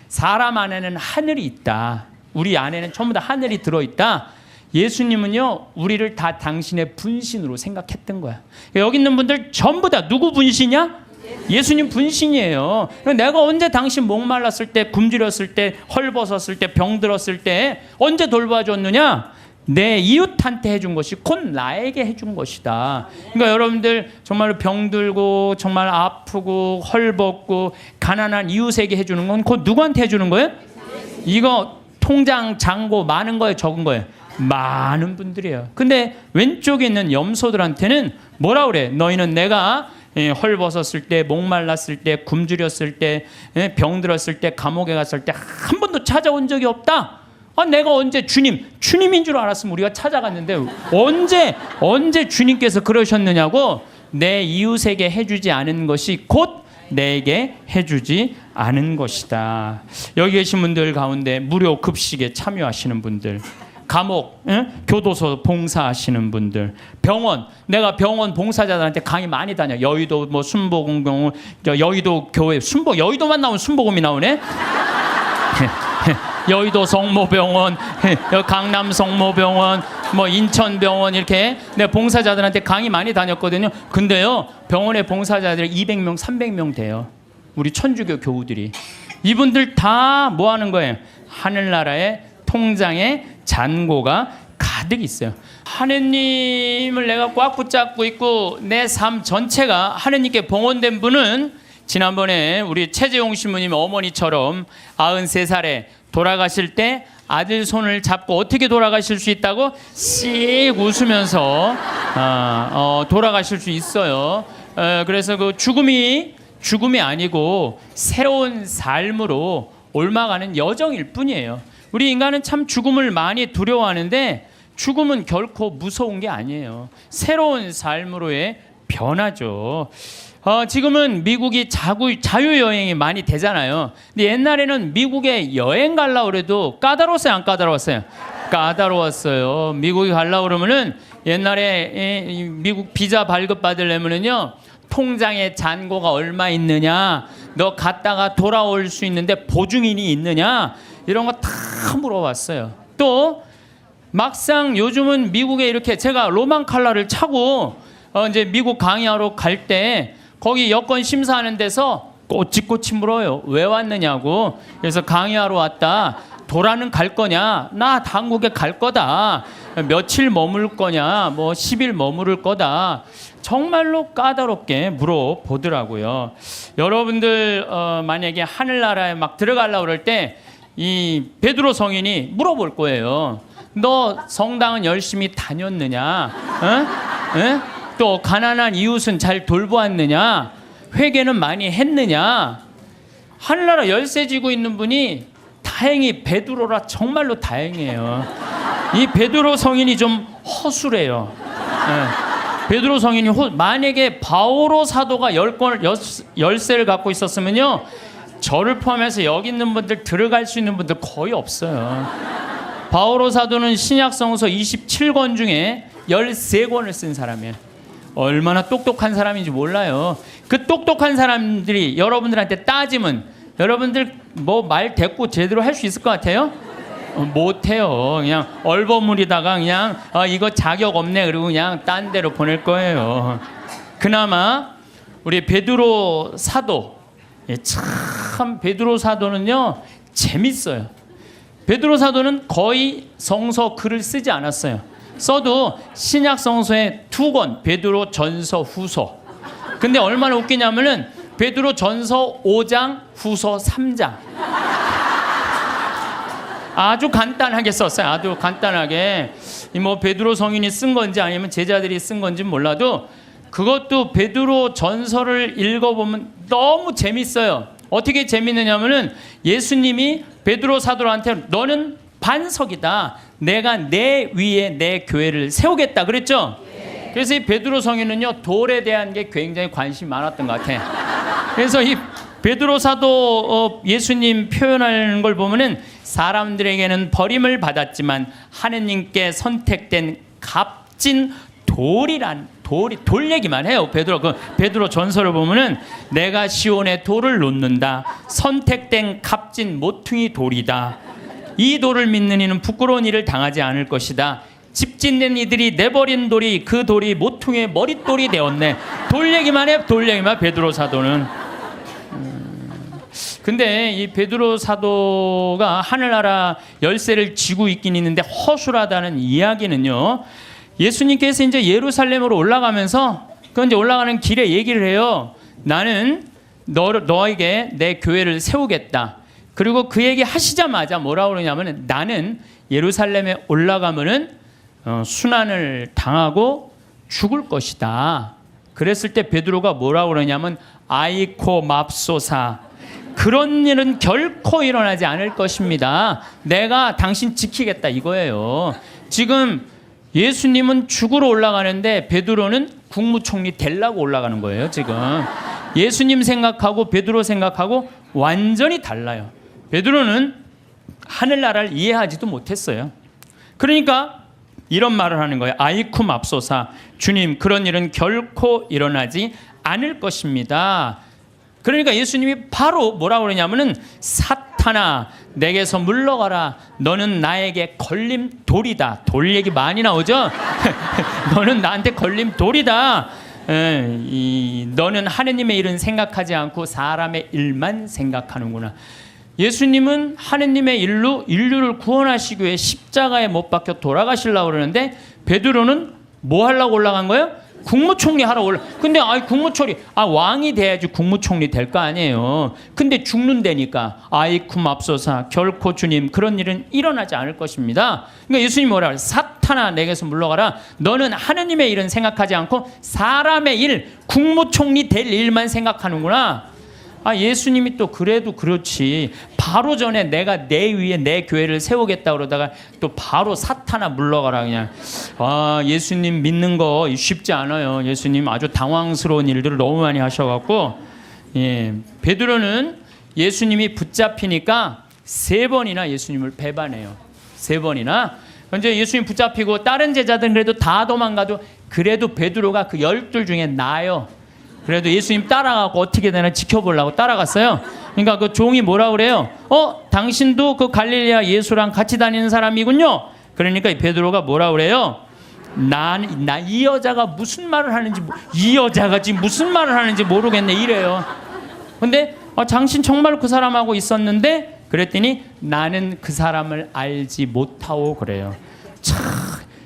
사람 안에는 하늘이 있다. 우리 안에는 전부 다 하늘이 들어있다. 예수님은요 우리를 다 당신의 분신으로 생각했던 거야. 여기 있는 분들 전부 다 누구 분신이야? 예수님 분신이에요. 내가 언제 당신 목말랐을 때, 굶주렸을 때, 헐벗었을 때, 병들었을 때 언제 돌봐줬느냐? 내 이웃한테 해준 것이 곧 나에게 해준 것이다. 그러니까 여러분들 정말 병들고 정말 아프고 헐벗고 가난한 이웃에게 해주는 건 곧 누구한테 해주는 거예요? 이거 통장 잔고 많은 거예요, 적은 거예요? 많은 분들이에요. 근데 왼쪽에 있는 염소들한테는 뭐라 그래? 너희는 내가 헐벗었을 때, 목말랐을 때, 굶주렸을 때, 병들었을 때, 감옥에 갔을 때 한 번도 찾아온 적이 없다. 내가 언제 주님인 줄 알았으면 우리가 찾아갔는데 언제 주님께서 그러셨느냐고. 내 이웃에게 해주지 않은 것이 곧 내게 해주지 않은 것이다. 여기 계신 분들 가운데 무료 급식에 참여하시는 분들, 감옥, 교도소 봉사하시는 분들, 병원, 내가 병원 봉사자들한테 강의 많이 다녀. 여의도 뭐 순복음병원, 여의도 교회, 여의도만 나오면 순복음이 나오네. 여의도 성모병원, 강남 성모병원, 뭐 인천병원, 이렇게 내가 봉사자들한테 강의 많이 다녔거든요. 근데요, 병원에 봉사자들이 200명, 300명 돼요. 우리 천주교 교우들이. 이분들 다 뭐 하는 거예요? 하늘나라의 통장에 잔고가 가득 있어요. 하느님을 내가 꽉 붙잡고 있고 내 삶 전체가 하느님께 봉헌된 분은, 지난번에 우리 최재용 신부님 어머니처럼 93살에 돌아가실 때 아들 손을 잡고 어떻게 돌아가실 수 있다고 씩 웃으면서 돌아가실 수 있어요. 그래서 그 죽음이 아니고 새로운 삶으로 옮아가는 여정일 뿐이에요. 우리 인간은 참 죽음을 많이 두려워하는데 죽음은 결코 무서운 게 아니에요. 새로운 삶으로의 변화죠. 지금은 미국이 자유여행이 많이 되잖아요. 근데 옛날에는 미국에 여행 가려고 그래도 까다로웠어요, 안 까다로웠어요? 까다로웠어요. 미국에 가려고 그러면은 옛날에 미국 비자 발급 받으려면은요, 통장에 잔고가 얼마 있느냐, 너 갔다가 돌아올 수 있는데 보증인이 있느냐, 이런 거 다 물어봤어요. 또 막상 요즘은 미국에 이렇게 제가 로망 칼라를 차고 이제 미국 강의하러 갈 때 거기 여권 심사하는 데서 꼬치꼬치 물어요. 왜 왔느냐고. 그래서 강의하러 왔다. 도라는 갈 거냐? 나 한국에 갈 거다. 며칠 머물 거냐? 뭐 10일 머무를 거다. 정말로 까다롭게 물어보더라고요. 여러분들 만약에 하늘나라에 막 들어가려고 그럴 때 이 베드로 성인이 물어볼 거예요. 너 성당은 열심히 다녔느냐? 또 가난한 이웃은 잘 돌보았느냐? 회개는 많이 했느냐? 하늘나라 열쇠 쥐고 있는 분이 다행히 베드로라 정말로 다행이에요. 이 베드로 성인이 좀 허술해요. 베드로 성인이 만약에 바오로 사도가 열쇠를 갖고 있었으면요, 저를 포함해서 여기 있는 분들 들어갈 수 있는 분들 거의 없어요. 바오로 사도는 신약성서 27권 중에 13권을 쓴 사람이에요. 얼마나 똑똑한 사람인지 몰라요. 그 똑똑한 사람들이 여러분들한테 따지면 여러분들 뭐 말 대꾸 제대로 할 수 있을 것 같아요? 못해요. 그냥 얼버무리다가 그냥 이거 자격 없네 그리고 그냥 딴 데로 보낼 거예요. 그나마 우리 베드로 사도, 참 베드로 사도는요 재밌어요. 베드로 사도는 거의 성서 글을 쓰지 않았어요. 써도 신약 성서에 2권, 베드로 전서, 후서. 근데 얼마나 웃기냐면은 베드로 전서 5장, 후서 3장. 아주 간단하게 썼어요. 아주 간단하게. 뭐 베드로 성인이 쓴 건지 아니면 제자들이 쓴 건지 몰라도 그것도 베드로 전서를 읽어보면 너무 재밌어요. 어떻게 재밌느냐면은 예수님이 베드로 사도한테 너는 반석이다. 내가 내 위에 내 교회를 세우겠다 그랬죠. 그래서 이 베드로 성인은요 돌에 대한 게 굉장히 관심이 많았던 것 같아. 그래서 이 베드로 사도 예수님 표현하는 걸 보면은 사람들에게는 버림을 받았지만 하느님께 선택된 값진 돌 얘기만 해요. 베드로 전서를 보면은 내가 시온에 돌을 놓는다. 선택된 값진 모퉁이 돌이다. 이 돌을 믿는 이는 부끄러운 일을 당하지 않을 것이다. 집 짓는 이들이 내버린 돌이 그 돌이 모퉁이의 머릿돌이 되었네. 돌 얘기만 해. 돌 얘기만. 베드로 사도는. 근데 이 베드로 사도가 하늘나라 열쇠를 쥐고 있긴 있는데 허술하다는 이야기는요, 예수님께서 이제 예루살렘으로 올라가면서 그 이제 올라가는 길에 얘기를 해요. 나는 너에게 내 교회를 세우겠다. 그리고 그 얘기 하시자마자 뭐라고 그러냐면 나는 예루살렘에 올라가면은 순환을 당하고 죽을 것이다. 그랬을 때 베드로가 뭐라고 그러냐면 아이코 맙소사, 그런 일은 결코 일어나지 않을 것입니다. 내가 당신 지키겠다 이거예요. 지금 예수님은 죽으러 올라가는데 베드로는 국무총리 되려고 올라가는 거예요. 지금 예수님 생각하고 베드로 생각하고 완전히 달라요. 베드로는 하늘나라를 이해하지도 못했어요. 그러니까 이런 말을 하는 거예요. 아이쿠 맙소사, 주님 그런 일은 결코 일어나지 않을 것입니다. 그러니까 예수님이 바로 뭐라고 그러냐면은 사탄아 내게서 물러가라, 너는 나에게 걸림돌이다. 돌 얘기 많이 나오죠. 너는 나한테 걸림돌이다. 너는 하느님의 일은 생각하지 않고 사람의 일만 생각하는구나. 예수님은 하느님의 일로 인류를 구원하시기 위해 십자가에 못 박혀 돌아가시려고 그러는데 베드로는 뭐 하려고 올라간 거예요? 국무총리 하러 올라. 근데 국무총리 왕이 돼야지 국무총리 될 거 아니에요. 근데 죽는다니까. 아이쿠 맙소사, 결코 주님 그런 일은 일어나지 않을 것입니다. 그러니까 예수님이 뭐라 그래요? 사탄아 내게서 물러가라. 너는 하느님의 일은 생각하지 않고 사람의 일, 국무총리 될 일만 생각하는구나. 예수님이 또 그래도 그렇지. 바로 전에 내가 내 위에 내 교회를 세우겠다 그러다가 또 바로 사탄아 물러가라 그냥. 예수님 믿는 거 쉽지 않아요. 예수님 아주 당황스러운 일들을 너무 많이 하셔갖고, 베드로는 예수님이 붙잡히니까 3번이나 예수님을 배반해요. 3번이나. 이제 예수님 붙잡히고 다른 제자들은 그래도 다 도망가도 그래도 베드로가 그 12 중에 나아요. 그래도 예수님 따라가고 어떻게 되나 지켜보려고 따라갔어요. 그러니까 그 종이 뭐라 그래요? 당신도 그 갈릴리아 예수랑 같이 다니는 사람이군요. 그러니까 이 베드로가 뭐라 그래요? 이 여자가 무슨 말을 하는지, 이 여자가 지금 무슨 말을 하는지 모르겠네 이래요. 근데 당신 정말 그 사람하고 있었는데 그랬더니 나는 그 사람을 알지 못하오 그래요. 참,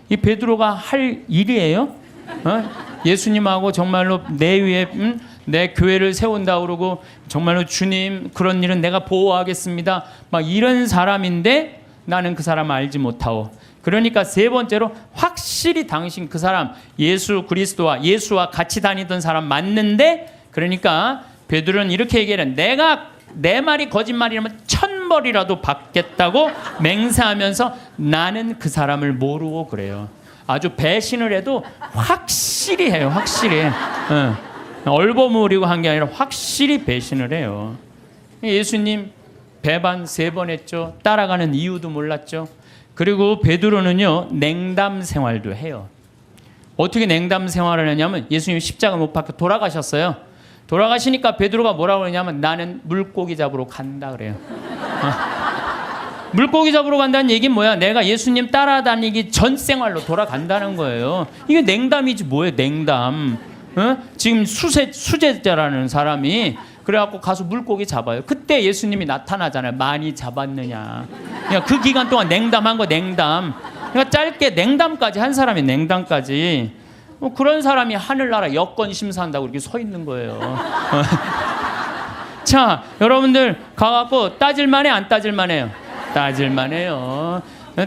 이 베드로가 할 일이에요? 예수님하고 정말로 내 위에 내 교회를 세운다 그러고 정말로 주님 그런 일은 내가 보호하겠습니다 막 이런 사람인데 나는 그 사람 알지 못하오. 그러니까 3번째로 확실히 당신 그 사람 예수 그리스도와 예수와 같이 다니던 사람 맞는데, 그러니까 베드로는 이렇게 얘기해요. 내가 내 말이 거짓말이라면 1000벌이라도 받겠다고 맹세하면서 나는 그 사람을 모르고 그래요. 아주 배신을 해도 확실히 해요. 확실히. 얼버무리고 한 게 아니라 확실히 배신을 해요. 예수님 배반 3번 했죠. 따라가는 이유도 몰랐죠. 그리고 베드로는요 냉담 생활도 해요. 어떻게 냉담 생활을 하냐면 예수님 십자가 못 박혀 돌아가셨어요. 돌아가시니까 베드로가 뭐라고 그러냐면 나는 물고기 잡으러 간다 그래요. 물고기 잡으러 간다는 얘기는 뭐야? 내가 예수님 따라다니기 전 생활로 돌아간다는 거예요. 이게 냉담이지 뭐예요? 냉담. 지금 수제자라는 사람이 그래갖고 가서 물고기 잡아요. 그때 예수님이 나타나잖아요. 많이 잡았느냐. 그러니까 그 기간 동안 냉담한 거 냉담. 그러니까 짧게 냉담까지 한 사람이 냉담까지. 그런 사람이 하늘나라 여권 심사한다고 이렇게 서 있는 거예요. 자, 여러분들 가갖고 따질만해 안 따질만해요? 따질만해요.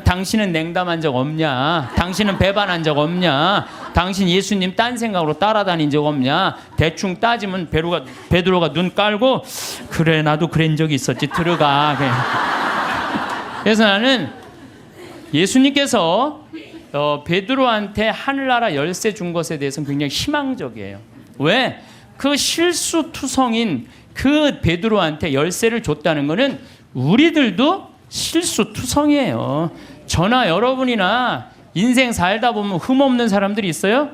당신은 냉담한 적 없냐? 당신은 배반한 적 없냐? 당신 예수님 딴 생각으로 따라다닌 적 없냐? 대충 따지면 베드로가 눈 깔고 그래 나도 그런 적이 있었지 들어가. 그래서 나는 예수님께서 베드로한테 하늘나라 열쇠 준 것에 대해서는 굉장히 희망적이에요. 왜? 그 실수투성인 그 베드로한테 열쇠를 줬다는 것은 우리들도 실수투성이에요. 저나 여러분이나 인생 살다 보면 흠없는 사람들이 있어요?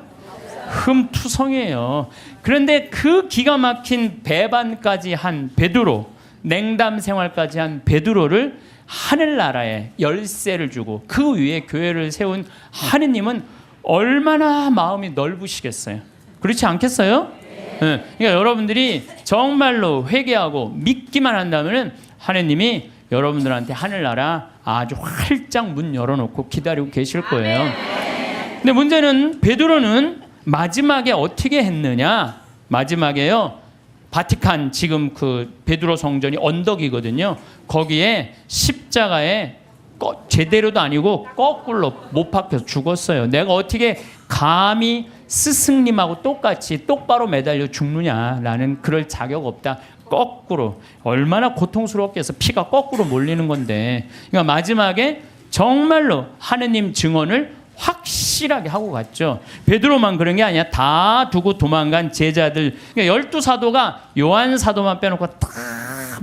흠투성이에요. 그런데 그 기가 막힌 배반까지 한 베드로, 냉담 생활까지 한 베드로를 하늘나라에 열쇠를 주고 그 위에 교회를 세운 하느님은 얼마나 마음이 넓으시겠어요? 그렇지 않겠어요? 네. 그러니까 여러분들이 정말로 회개하고 믿기만 한다면 하느님이 여러분들한테 하늘나라 아주 활짝 문 열어놓고 기다리고 계실 거예요. 근데 문제는 베드로는 마지막에 어떻게 했느냐? 마지막에요 바티칸 지금 그 베드로 성전이 언덕이거든요. 거기에 십자가에 제대로도 아니고 거꾸로 못 박혀서 죽었어요. 내가 어떻게 감히 스승님하고 똑같이 똑바로 매달려 죽느냐라는 그럴 자격 없다. 거꾸로 얼마나 고통스럽게 해서 피가 거꾸로 몰리는 건데, 그러니까 마지막에 정말로 하느님 증언을 확실하게 하고 갔죠. 베드로만 그런 게 아니야. 다 두고 도망간 제자들, 그러니까 12사도가 요한 사도만 빼놓고 다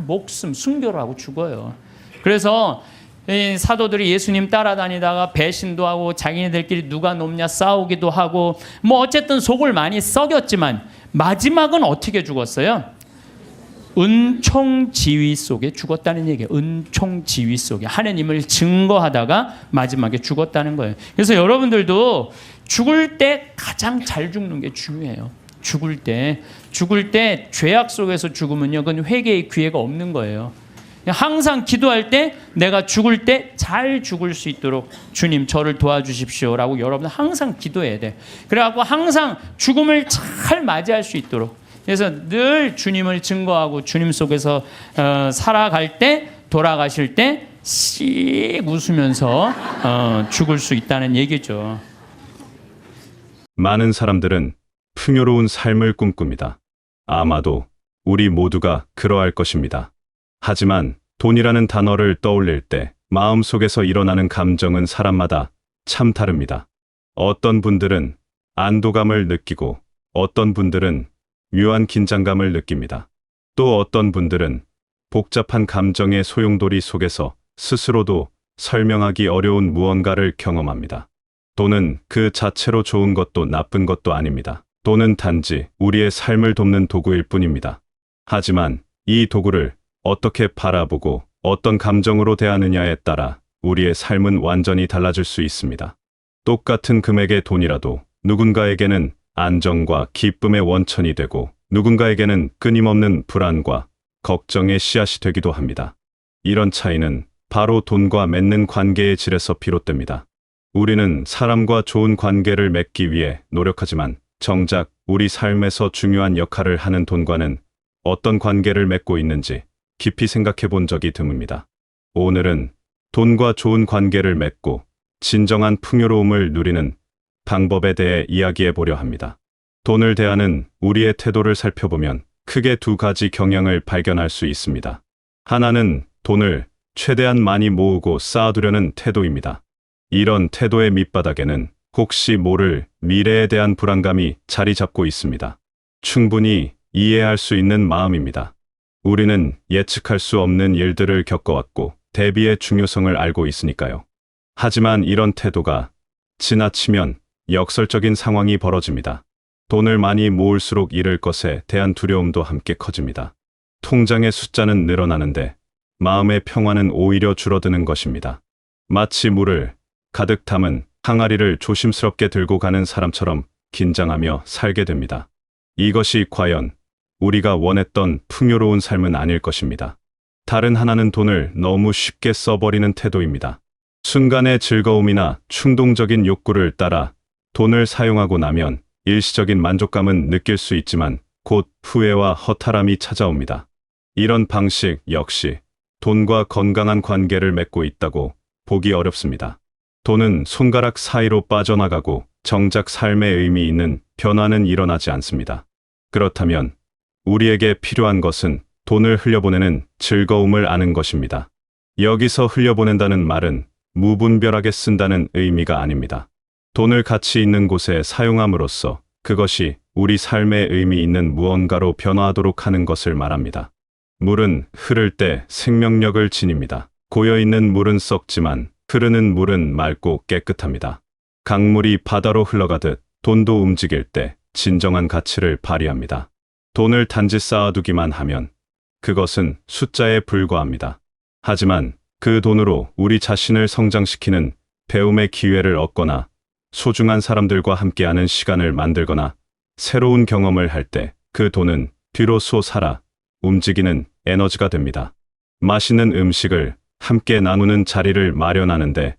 목숨 순교를 하고 죽어요. 그래서 이 사도들이 예수님 따라다니다가 배신도 하고 자기네들끼리 누가 높냐 싸우기도 하고 뭐 어쨌든 속을 많이 썩였지만 마지막은 어떻게 죽었어요? 은총지위 속에 죽었다는 얘기예요. 은총지위 속에 하느님을 증거하다가 마지막에 죽었다는 거예요. 그래서 여러분들도 죽을 때 가장 잘 죽는 게 중요해요. 죽을 때 죄악 속에서 죽으면요, 그건 회개의 기회가 없는 거예요. 항상 기도할 때 내가 죽을 때 잘 죽을 수 있도록 주님 저를 도와주십시오라고 여러분 항상 기도해야 돼. 그래갖고 항상 죽음을 잘 맞이할 수 있도록, 그래서 늘 주님을 증거하고 주님 속에서 살아갈 때, 돌아가실 때 씩 웃으면서 죽을 수 있다는 얘기죠. 많은 사람들은 풍요로운 삶을 꿈꿉니다. 아마도 우리 모두가 그러할 것입니다. 하지만 돈이라는 단어를 떠올릴 때 마음속에서 일어나는 감정은 사람마다 참 다릅니다. 어떤 분들은 안도감을 느끼고 어떤 분들은 묘한 긴장감을 느낍니다. 또 어떤 분들은 복잡한 감정의 소용돌이 속에서 스스로도 설명하기 어려운 무언가를 경험합니다. 돈은 그 자체로 좋은 것도 나쁜 것도 아닙니다. 돈은 단지 우리의 삶을 돕는 도구일 뿐입니다. 하지만 이 도구를 어떻게 바라보고 어떤 감정으로 대하느냐에 따라 우리의 삶은 완전히 달라질 수 있습니다. 똑같은 금액의 돈이라도 누군가에게는 안정과 기쁨의 원천이 되고 누군가에게는 끊임없는 불안과 걱정의 씨앗이 되기도 합니다. 이런 차이는 바로 돈과 맺는 관계의 질에서 비롯됩니다. 우리는 사람과 좋은 관계를 맺기 위해 노력하지만 정작 우리 삶에서 중요한 역할을 하는 돈과는 어떤 관계를 맺고 있는지 깊이 생각해 본 적이 드뭅니다. 오늘은 돈과 좋은 관계를 맺고 진정한 풍요로움을 누리는 방법에 대해 이야기해 보려 합니다. 돈을 대하는 우리의 태도를 살펴보면 크게 두 가지 경향을 발견할 수 있습니다. 하나는 돈을 최대한 많이 모으고 쌓아두려는 태도입니다. 이런 태도의 밑바닥에는 혹시 모를 미래에 대한 불안감이 자리 잡고 있습니다. 충분히 이해할 수 있는 마음입니다. 우리는 예측할 수 없는 일들을 겪어왔고 대비의 중요성을 알고 있으니까요. 하지만 이런 태도가 지나치면 역설적인 상황이 벌어집니다. 돈을 많이 모을수록 잃을 것에 대한 두려움도 함께 커집니다. 통장의 숫자는 늘어나는데 마음의 평화는 오히려 줄어드는 것입니다. 마치 물을 가득 담은 항아리를 조심스럽게 들고 가는 사람처럼 긴장하며 살게 됩니다. 이것이 과연 우리가 원했던 풍요로운 삶은 아닐 것입니다. 다른 하나는 돈을 너무 쉽게 써버리는 태도입니다. 순간의 즐거움이나 충동적인 욕구를 따라 돈을 사용하고 나면 일시적인 만족감은 느낄 수 있지만 곧 후회와 허탈함이 찾아옵니다. 이런 방식 역시 돈과 건강한 관계를 맺고 있다고 보기 어렵습니다. 돈은 손가락 사이로 빠져나가고 정작 삶의 의미 있는 변화는 일어나지 않습니다. 그렇다면 우리에게 필요한 것은 돈을 흘려보내는 즐거움을 아는 것입니다. 여기서 흘려보낸다는 말은 무분별하게 쓴다는 의미가 아닙니다. 돈을 가치 있는 곳에 사용함으로써 그것이 우리 삶의 의미 있는 무언가로 변화하도록 하는 것을 말합니다. 물은 흐를 때 생명력을 지닙니다. 고여있는 물은 썩지만 흐르는 물은 맑고 깨끗합니다. 강물이 바다로 흘러가듯 돈도 움직일 때 진정한 가치를 발휘합니다. 돈을 단지 쌓아두기만 하면 그것은 숫자에 불과합니다. 하지만 그 돈으로 우리 자신을 성장시키는 배움의 기회를 얻거나 소중한 사람들과 함께하는 시간을 만들거나 새로운 경험을 할 때 그 돈은 비로소 살아 움직이는 에너지가 됩니다. 맛있는 음식을 함께 나누는 자리를 마련하는데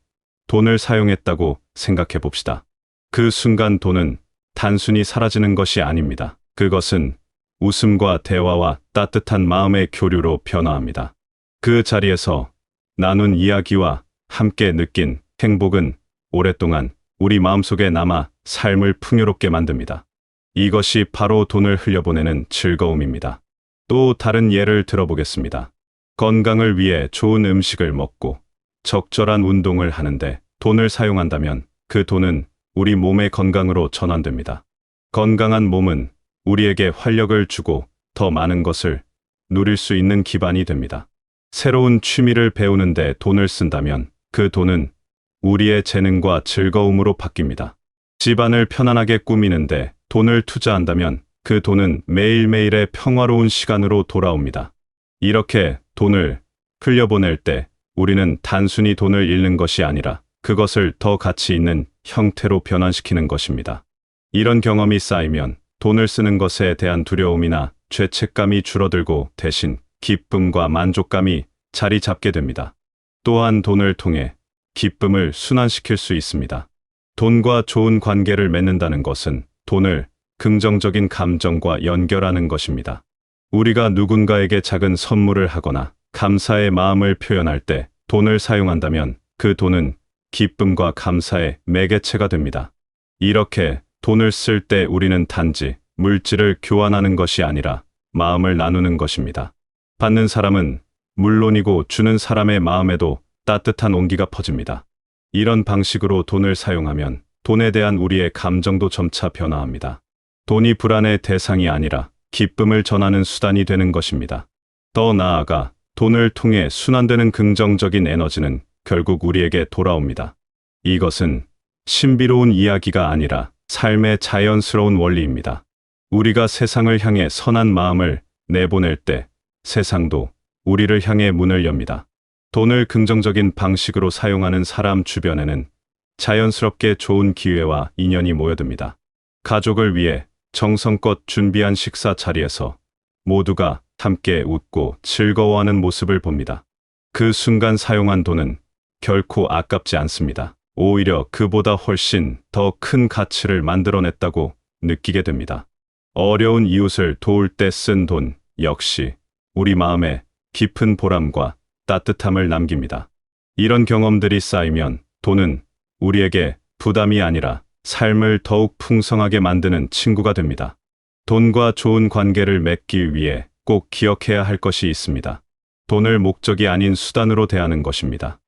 돈을 사용했다고 생각해 봅시다. 그 순간 돈은 단순히 사라지는 것이 아닙니다. 그것은 웃음과 대화와 따뜻한 마음의 교류로 변화합니다. 그 자리에서 나눈 이야기와 함께 느낀 행복은 오랫동안 우리 마음속에 남아 삶을 풍요롭게 만듭니다. 이것이 바로 돈을 흘려보내는 즐거움입니다. 또 다른 예를 들어보겠습니다. 건강을 위해 좋은 음식을 먹고 적절한 운동을 하는데 돈을 사용한다면 그 돈은 우리 몸의 건강으로 전환됩니다. 건강한 몸은 우리에게 활력을 주고 더 많은 것을 누릴 수 있는 기반이 됩니다. 새로운 취미를 배우는데 돈을 쓴다면 그 돈은 우리의 재능과 즐거움으로 바뀝니다. 집안을 편안하게 꾸미는데 돈을 투자한다면 그 돈은 매일매일의 평화로운 시간으로 돌아옵니다. 이렇게 돈을 흘려보낼 때 우리는 단순히 돈을 잃는 것이 아니라 그것을 더 가치 있는 형태로 변환시키는 것입니다. 이런 경험이 쌓이면 돈을 쓰는 것에 대한 두려움이나 죄책감이 줄어들고 대신 기쁨과 만족감이 자리 잡게 됩니다. 또한 돈을 통해 기쁨을 순환시킬 수 있습니다. 돈과 좋은 관계를 맺는다는 것은 돈을 긍정적인 감정과 연결하는 것입니다. 우리가 누군가에게 작은 선물을 하거나 감사의 마음을 표현할 때 돈을 사용한다면 그 돈은 기쁨과 감사의 매개체가 됩니다. 이렇게 돈을 쓸 때 우리는 단지 물질을 교환하는 것이 아니라 마음을 나누는 것입니다. 받는 사람은 물론이고 주는 사람의 마음에도 따뜻한 온기가 퍼집니다. 이런 방식으로 돈을 사용하면 돈에 대한 우리의 감정도 점차 변화합니다. 돈이 불안의 대상이 아니라 기쁨을 전하는 수단이 되는 것입니다. 더 나아가 돈을 통해 순환되는 긍정적인 에너지는 결국 우리에게 돌아옵니다. 이것은 신비로운 이야기가 아니라 삶의 자연스러운 원리입니다. 우리가 세상을 향해 선한 마음을 내보낼 때 세상도 우리를 향해 문을 엽니다. 돈을 긍정적인 방식으로 사용하는 사람 주변에는 자연스럽게 좋은 기회와 인연이 모여듭니다. 가족을 위해 정성껏 준비한 식사 자리에서 모두가 함께 웃고 즐거워하는 모습을 봅니다. 그 순간 사용한 돈은 결코 아깝지 않습니다. 오히려 그보다 훨씬 더 큰 가치를 만들어냈다고 느끼게 됩니다. 어려운 이웃을 도울 때 쓴 돈 역시 우리 마음에 깊은 보람과 따뜻함을 남깁니다. 이런 경험들이 쌓이면 돈은 우리에게 부담이 아니라 삶을 더욱 풍성하게 만드는 친구가 됩니다. 돈과 좋은 관계를 맺기 위해 꼭 기억해야 할 것이 있습니다. 돈을 목적이 아닌 수단으로 대하는 것입니다.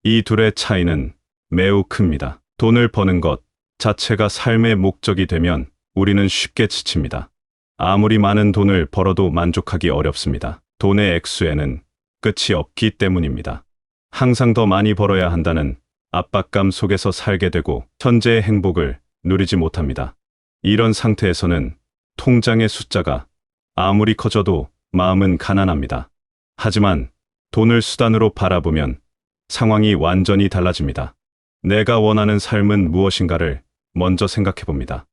이 둘의 차이는 매우 큽니다. 돈을 버는 것 자체가 삶의 목적이 되면 우리는 쉽게 지칩니다. 아무리 많은 돈을 벌어도 만족하기 어렵습니다. 돈의 액수에는 끝이 없기 때문입니다. 항상 더 많이 벌어야 한다는 압박감 속에서 살게 되고 현재의 행복을 누리지 못합니다. 이런 상태에서는 통장의 숫자가 아무리 커져도 마음은 가난합니다. 하지만 돈을 수단으로 바라보면 상황이 완전히 달라집니다. 내가 원하는 삶은 무엇인가를 먼저 생각해 봅니다.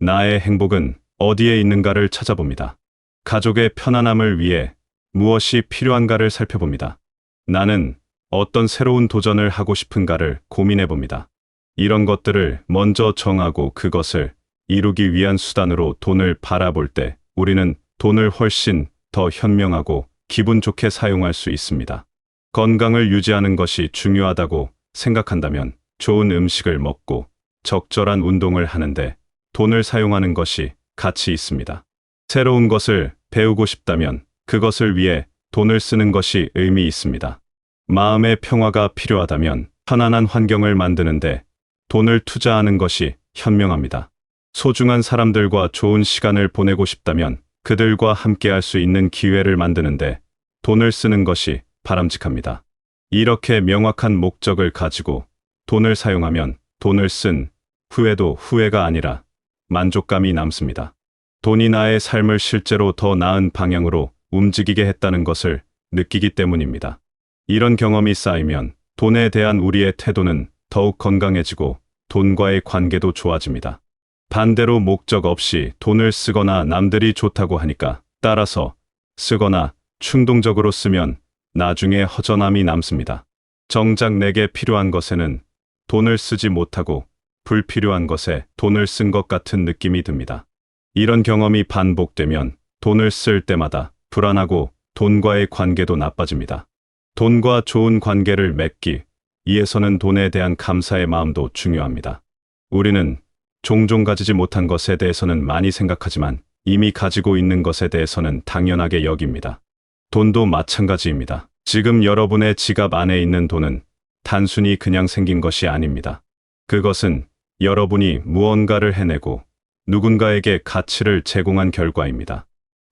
나의 행복은 어디에 있는가를 찾아봅니다. 가족의 편안함을 위해 무엇이 필요한가를 살펴봅니다. 나는 어떤 새로운 도전을 하고 싶은가를 고민해 봅니다. 이런 것들을 먼저 정하고 그것을 이루기 위한 수단으로 돈을 바라볼 때 우리는 돈을 훨씬 더 현명하고 기분 좋게 사용할 수 있습니다. 건강을 유지하는 것이 중요하다고 생각한다면 좋은 음식을 먹고 적절한 운동을 하는데 돈을 사용하는 것이 가치 있습니다. 새로운 것을 배우고 싶다면 그것을 위해 돈을 쓰는 것이 의미 있습니다. 마음의 평화가 필요하다면 편안한 환경을 만드는데 돈을 투자하는 것이 현명합니다. 소중한 사람들과 좋은 시간을 보내고 싶다면 그들과 함께할 수 있는 기회를 만드는데 돈을 쓰는 것이 바람직합니다. 이렇게 명확한 목적을 가지고 돈을 사용하면 돈을 쓴 후에도 후회가 아니라 만족감이 남습니다. 돈이 나의 삶을 실제로 더 나은 방향으로 움직이게 했다는 것을 느끼기 때문입니다. 이런 경험이 쌓이면 돈에 대한 우리의 태도는 더욱 건강해지고 돈과의 관계도 좋아집니다. 반대로 목적 없이 돈을 쓰거나 남들이 좋다고 하니까 따라서 쓰거나 충동적으로 쓰면 나중에 허전함이 남습니다. 정작 내게 필요한 것에는 돈을 쓰지 못하고 불필요한 것에 돈을 쓴 것 같은 느낌이 듭니다. 이런 경험이 반복되면 돈을 쓸 때마다 불안하고 돈과의 관계도 나빠집니다. 돈과 좋은 관계를 맺기 위해서는 돈에 대한 감사의 마음도 중요합니다. 우리는 종종 가지지 못한 것에 대해서는 많이 생각하지만 이미 가지고 있는 것에 대해서는 당연하게 여깁니다. 돈도 마찬가지입니다. 지금 여러분의 지갑 안에 있는 돈은 단순히 그냥 생긴 것이 아닙니다. 그것은 여러분이 무언가를 해내고 누군가에게 가치를 제공한 결과입니다.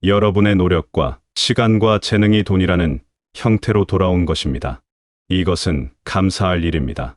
여러분의 노력과 시간과 재능이 돈이라는 형태로 돌아온 것입니다. 이것은 감사할 일입니다.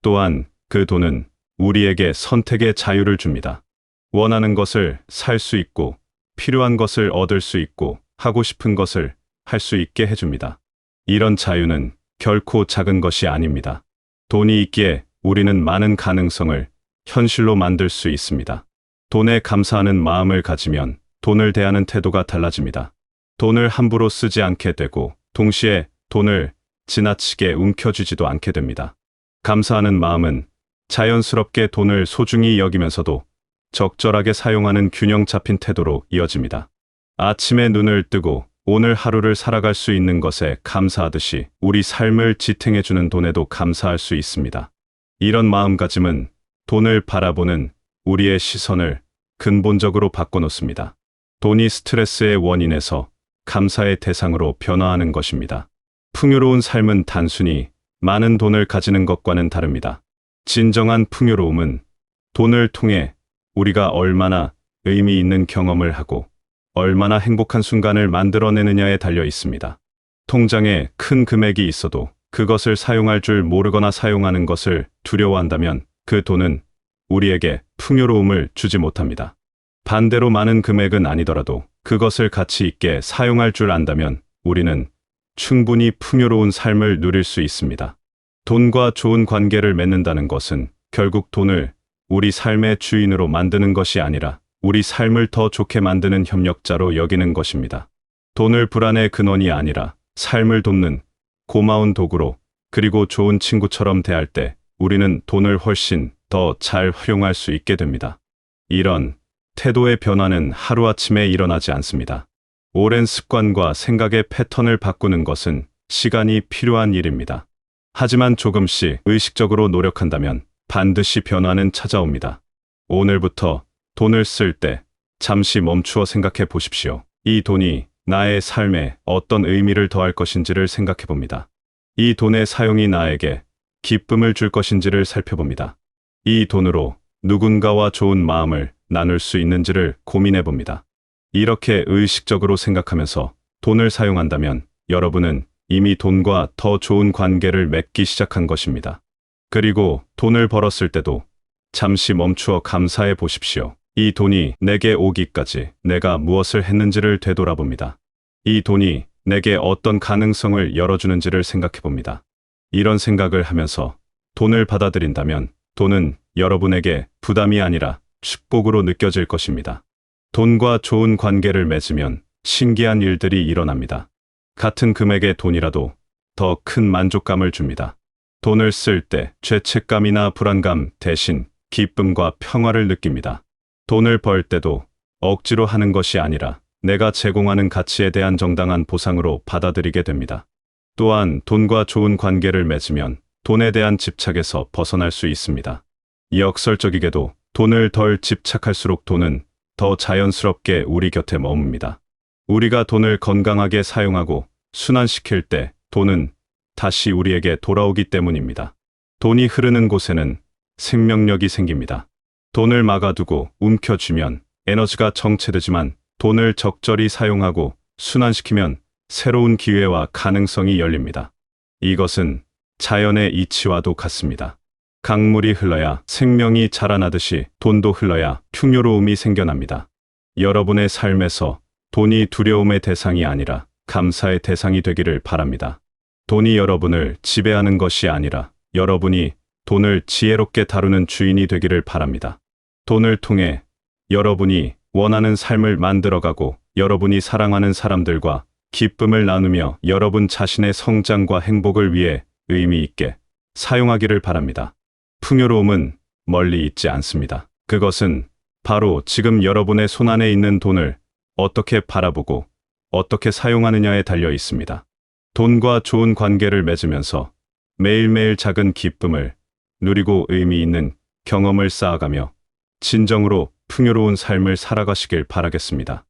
또한 그 돈은 우리에게 선택의 자유를 줍니다. 원하는 것을 살 수 있고, 필요한 것을 얻을 수 있고, 하고 싶은 것을 할 수 있게 해줍니다. 이런 자유는 결코 작은 것이 아닙니다. 돈이 있기에 우리는 많은 가능성을 현실로 만들 수 있습니다. 돈에 감사하는 마음을 가지면 돈을 대하는 태도가 달라집니다. 돈을 함부로 쓰지 않게 되고 동시에 돈을 지나치게 움켜쥐지도 않게 됩니다. 감사하는 마음은 자연스럽게 돈을 소중히 여기면서도 적절하게 사용하는 균형 잡힌 태도로 이어집니다. 아침에 눈을 뜨고 오늘 하루를 살아갈 수 있는 것에 감사하듯이 우리 삶을 지탱해주는 돈에도 감사할 수 있습니다. 이런 마음가짐은 돈을 바라보는 우리의 시선을 근본적으로 바꿔놓습니다. 돈이 스트레스의 원인에서 감사의 대상으로 변화하는 것입니다. 풍요로운 삶은 단순히 많은 돈을 가지는 것과는 다릅니다. 진정한 풍요로움은 돈을 통해 우리가 얼마나 의미 있는 경험을 하고 얼마나 행복한 순간을 만들어내느냐에 달려 있습니다. 통장에 큰 금액이 있어도 그것을 사용할 줄 모르거나 사용하는 것을 두려워한다면 그 돈은 우리에게 풍요로움을 주지 못합니다. 반대로 많은 금액은 아니더라도 그것을 가치 있게 사용할 줄 안다면 우리는 충분히 풍요로운 삶을 누릴 수 있습니다. 돈과 좋은 관계를 맺는다는 것은 결국 돈을 우리 삶의 주인으로 만드는 것이 아니라 우리 삶을 더 좋게 만드는 협력자로 여기는 것입니다. 돈을 불안의 근원이 아니라 삶을 돕는 고마운 도구로, 그리고 좋은 친구처럼 대할 때 우리는 돈을 훨씬 더 잘 활용할 수 있게 됩니다. 이런 태도의 변화는 하루아침에 일어나지 않습니다. 오랜 습관과 생각의 패턴을 바꾸는 것은 시간이 필요한 일입니다. 하지만 조금씩 의식적으로 노력한다면 반드시 변화는 찾아옵니다. 오늘부터 돈을 쓸 때 잠시 멈추어 생각해 보십시오. 이 돈이 나의 삶에 어떤 의미를 더할 것인지를 생각해 봅니다. 이 돈의 사용이 나에게 기쁨을 줄 것인지를 살펴봅니다. 이 돈으로 누군가와 좋은 마음을 나눌 수 있는지를 고민해 봅니다. 이렇게 의식적으로 생각하면서 돈을 사용한다면 여러분은 이미 돈과 더 좋은 관계를 맺기 시작한 것입니다. 그리고 돈을 벌었을 때도 잠시 멈추어 감사해 보십시오. 이 돈이 내게 오기까지 내가 무엇을 했는지를 되돌아봅니다. 이 돈이 내게 어떤 가능성을 열어주는지를 생각해 봅니다. 이런 생각을 하면서 돈을 받아들인다면 돈은 여러분에게 부담이 아니라 축복으로 느껴질 것입니다. 돈과 좋은 관계를 맺으면 신기한 일들이 일어납니다. 같은 금액의 돈이라도 더 큰 만족감을 줍니다. 돈을 쓸 때 죄책감이나 불안감 대신 기쁨과 평화를 느낍니다. 돈을 벌 때도 억지로 하는 것이 아니라 내가 제공하는 가치에 대한 정당한 보상으로 받아들이게 됩니다. 또한 돈과 좋은 관계를 맺으면 돈에 대한 집착에서 벗어날 수 있습니다. 역설적이게도 돈을 덜 집착할수록 돈은 더 자연스럽게 우리 곁에 머뭅니다. 우리가 돈을 건강하게 사용하고 순환시킬 때 돈은 다시 우리에게 돌아오기 때문입니다. 돈이 흐르는 곳에는 생명력이 생깁니다. 돈을 막아두고 움켜쥐면 에너지가 정체되지만 돈을 적절히 사용하고 순환시키면 새로운 기회와 가능성이 열립니다. 이것은 자연의 이치와도 같습니다. 강물이 흘러야 생명이 자라나듯이 돈도 흘러야 풍요로움이 생겨납니다. 여러분의 삶에서 돈이 두려움의 대상이 아니라 감사의 대상이 되기를 바랍니다. 돈이 여러분을 지배하는 것이 아니라 여러분이 돈을 지혜롭게 다루는 주인이 되기를 바랍니다. 돈을 통해 여러분이 원하는 삶을 만들어가고 여러분이 사랑하는 사람들과 기쁨을 나누며 여러분 자신의 성장과 행복을 위해 의미 있게 사용하기를 바랍니다. 풍요로움은 멀리 있지 않습니다. 그것은 바로 지금 여러분의 손안에 있는 돈을 어떻게 바라보고 어떻게 사용하느냐에 달려 있습니다. 돈과 좋은 관계를 맺으면서 매일매일 작은 기쁨을 누리고 의미 있는 경험을 쌓아가며 진정으로 풍요로운 삶을 살아가시길 바라겠습니다.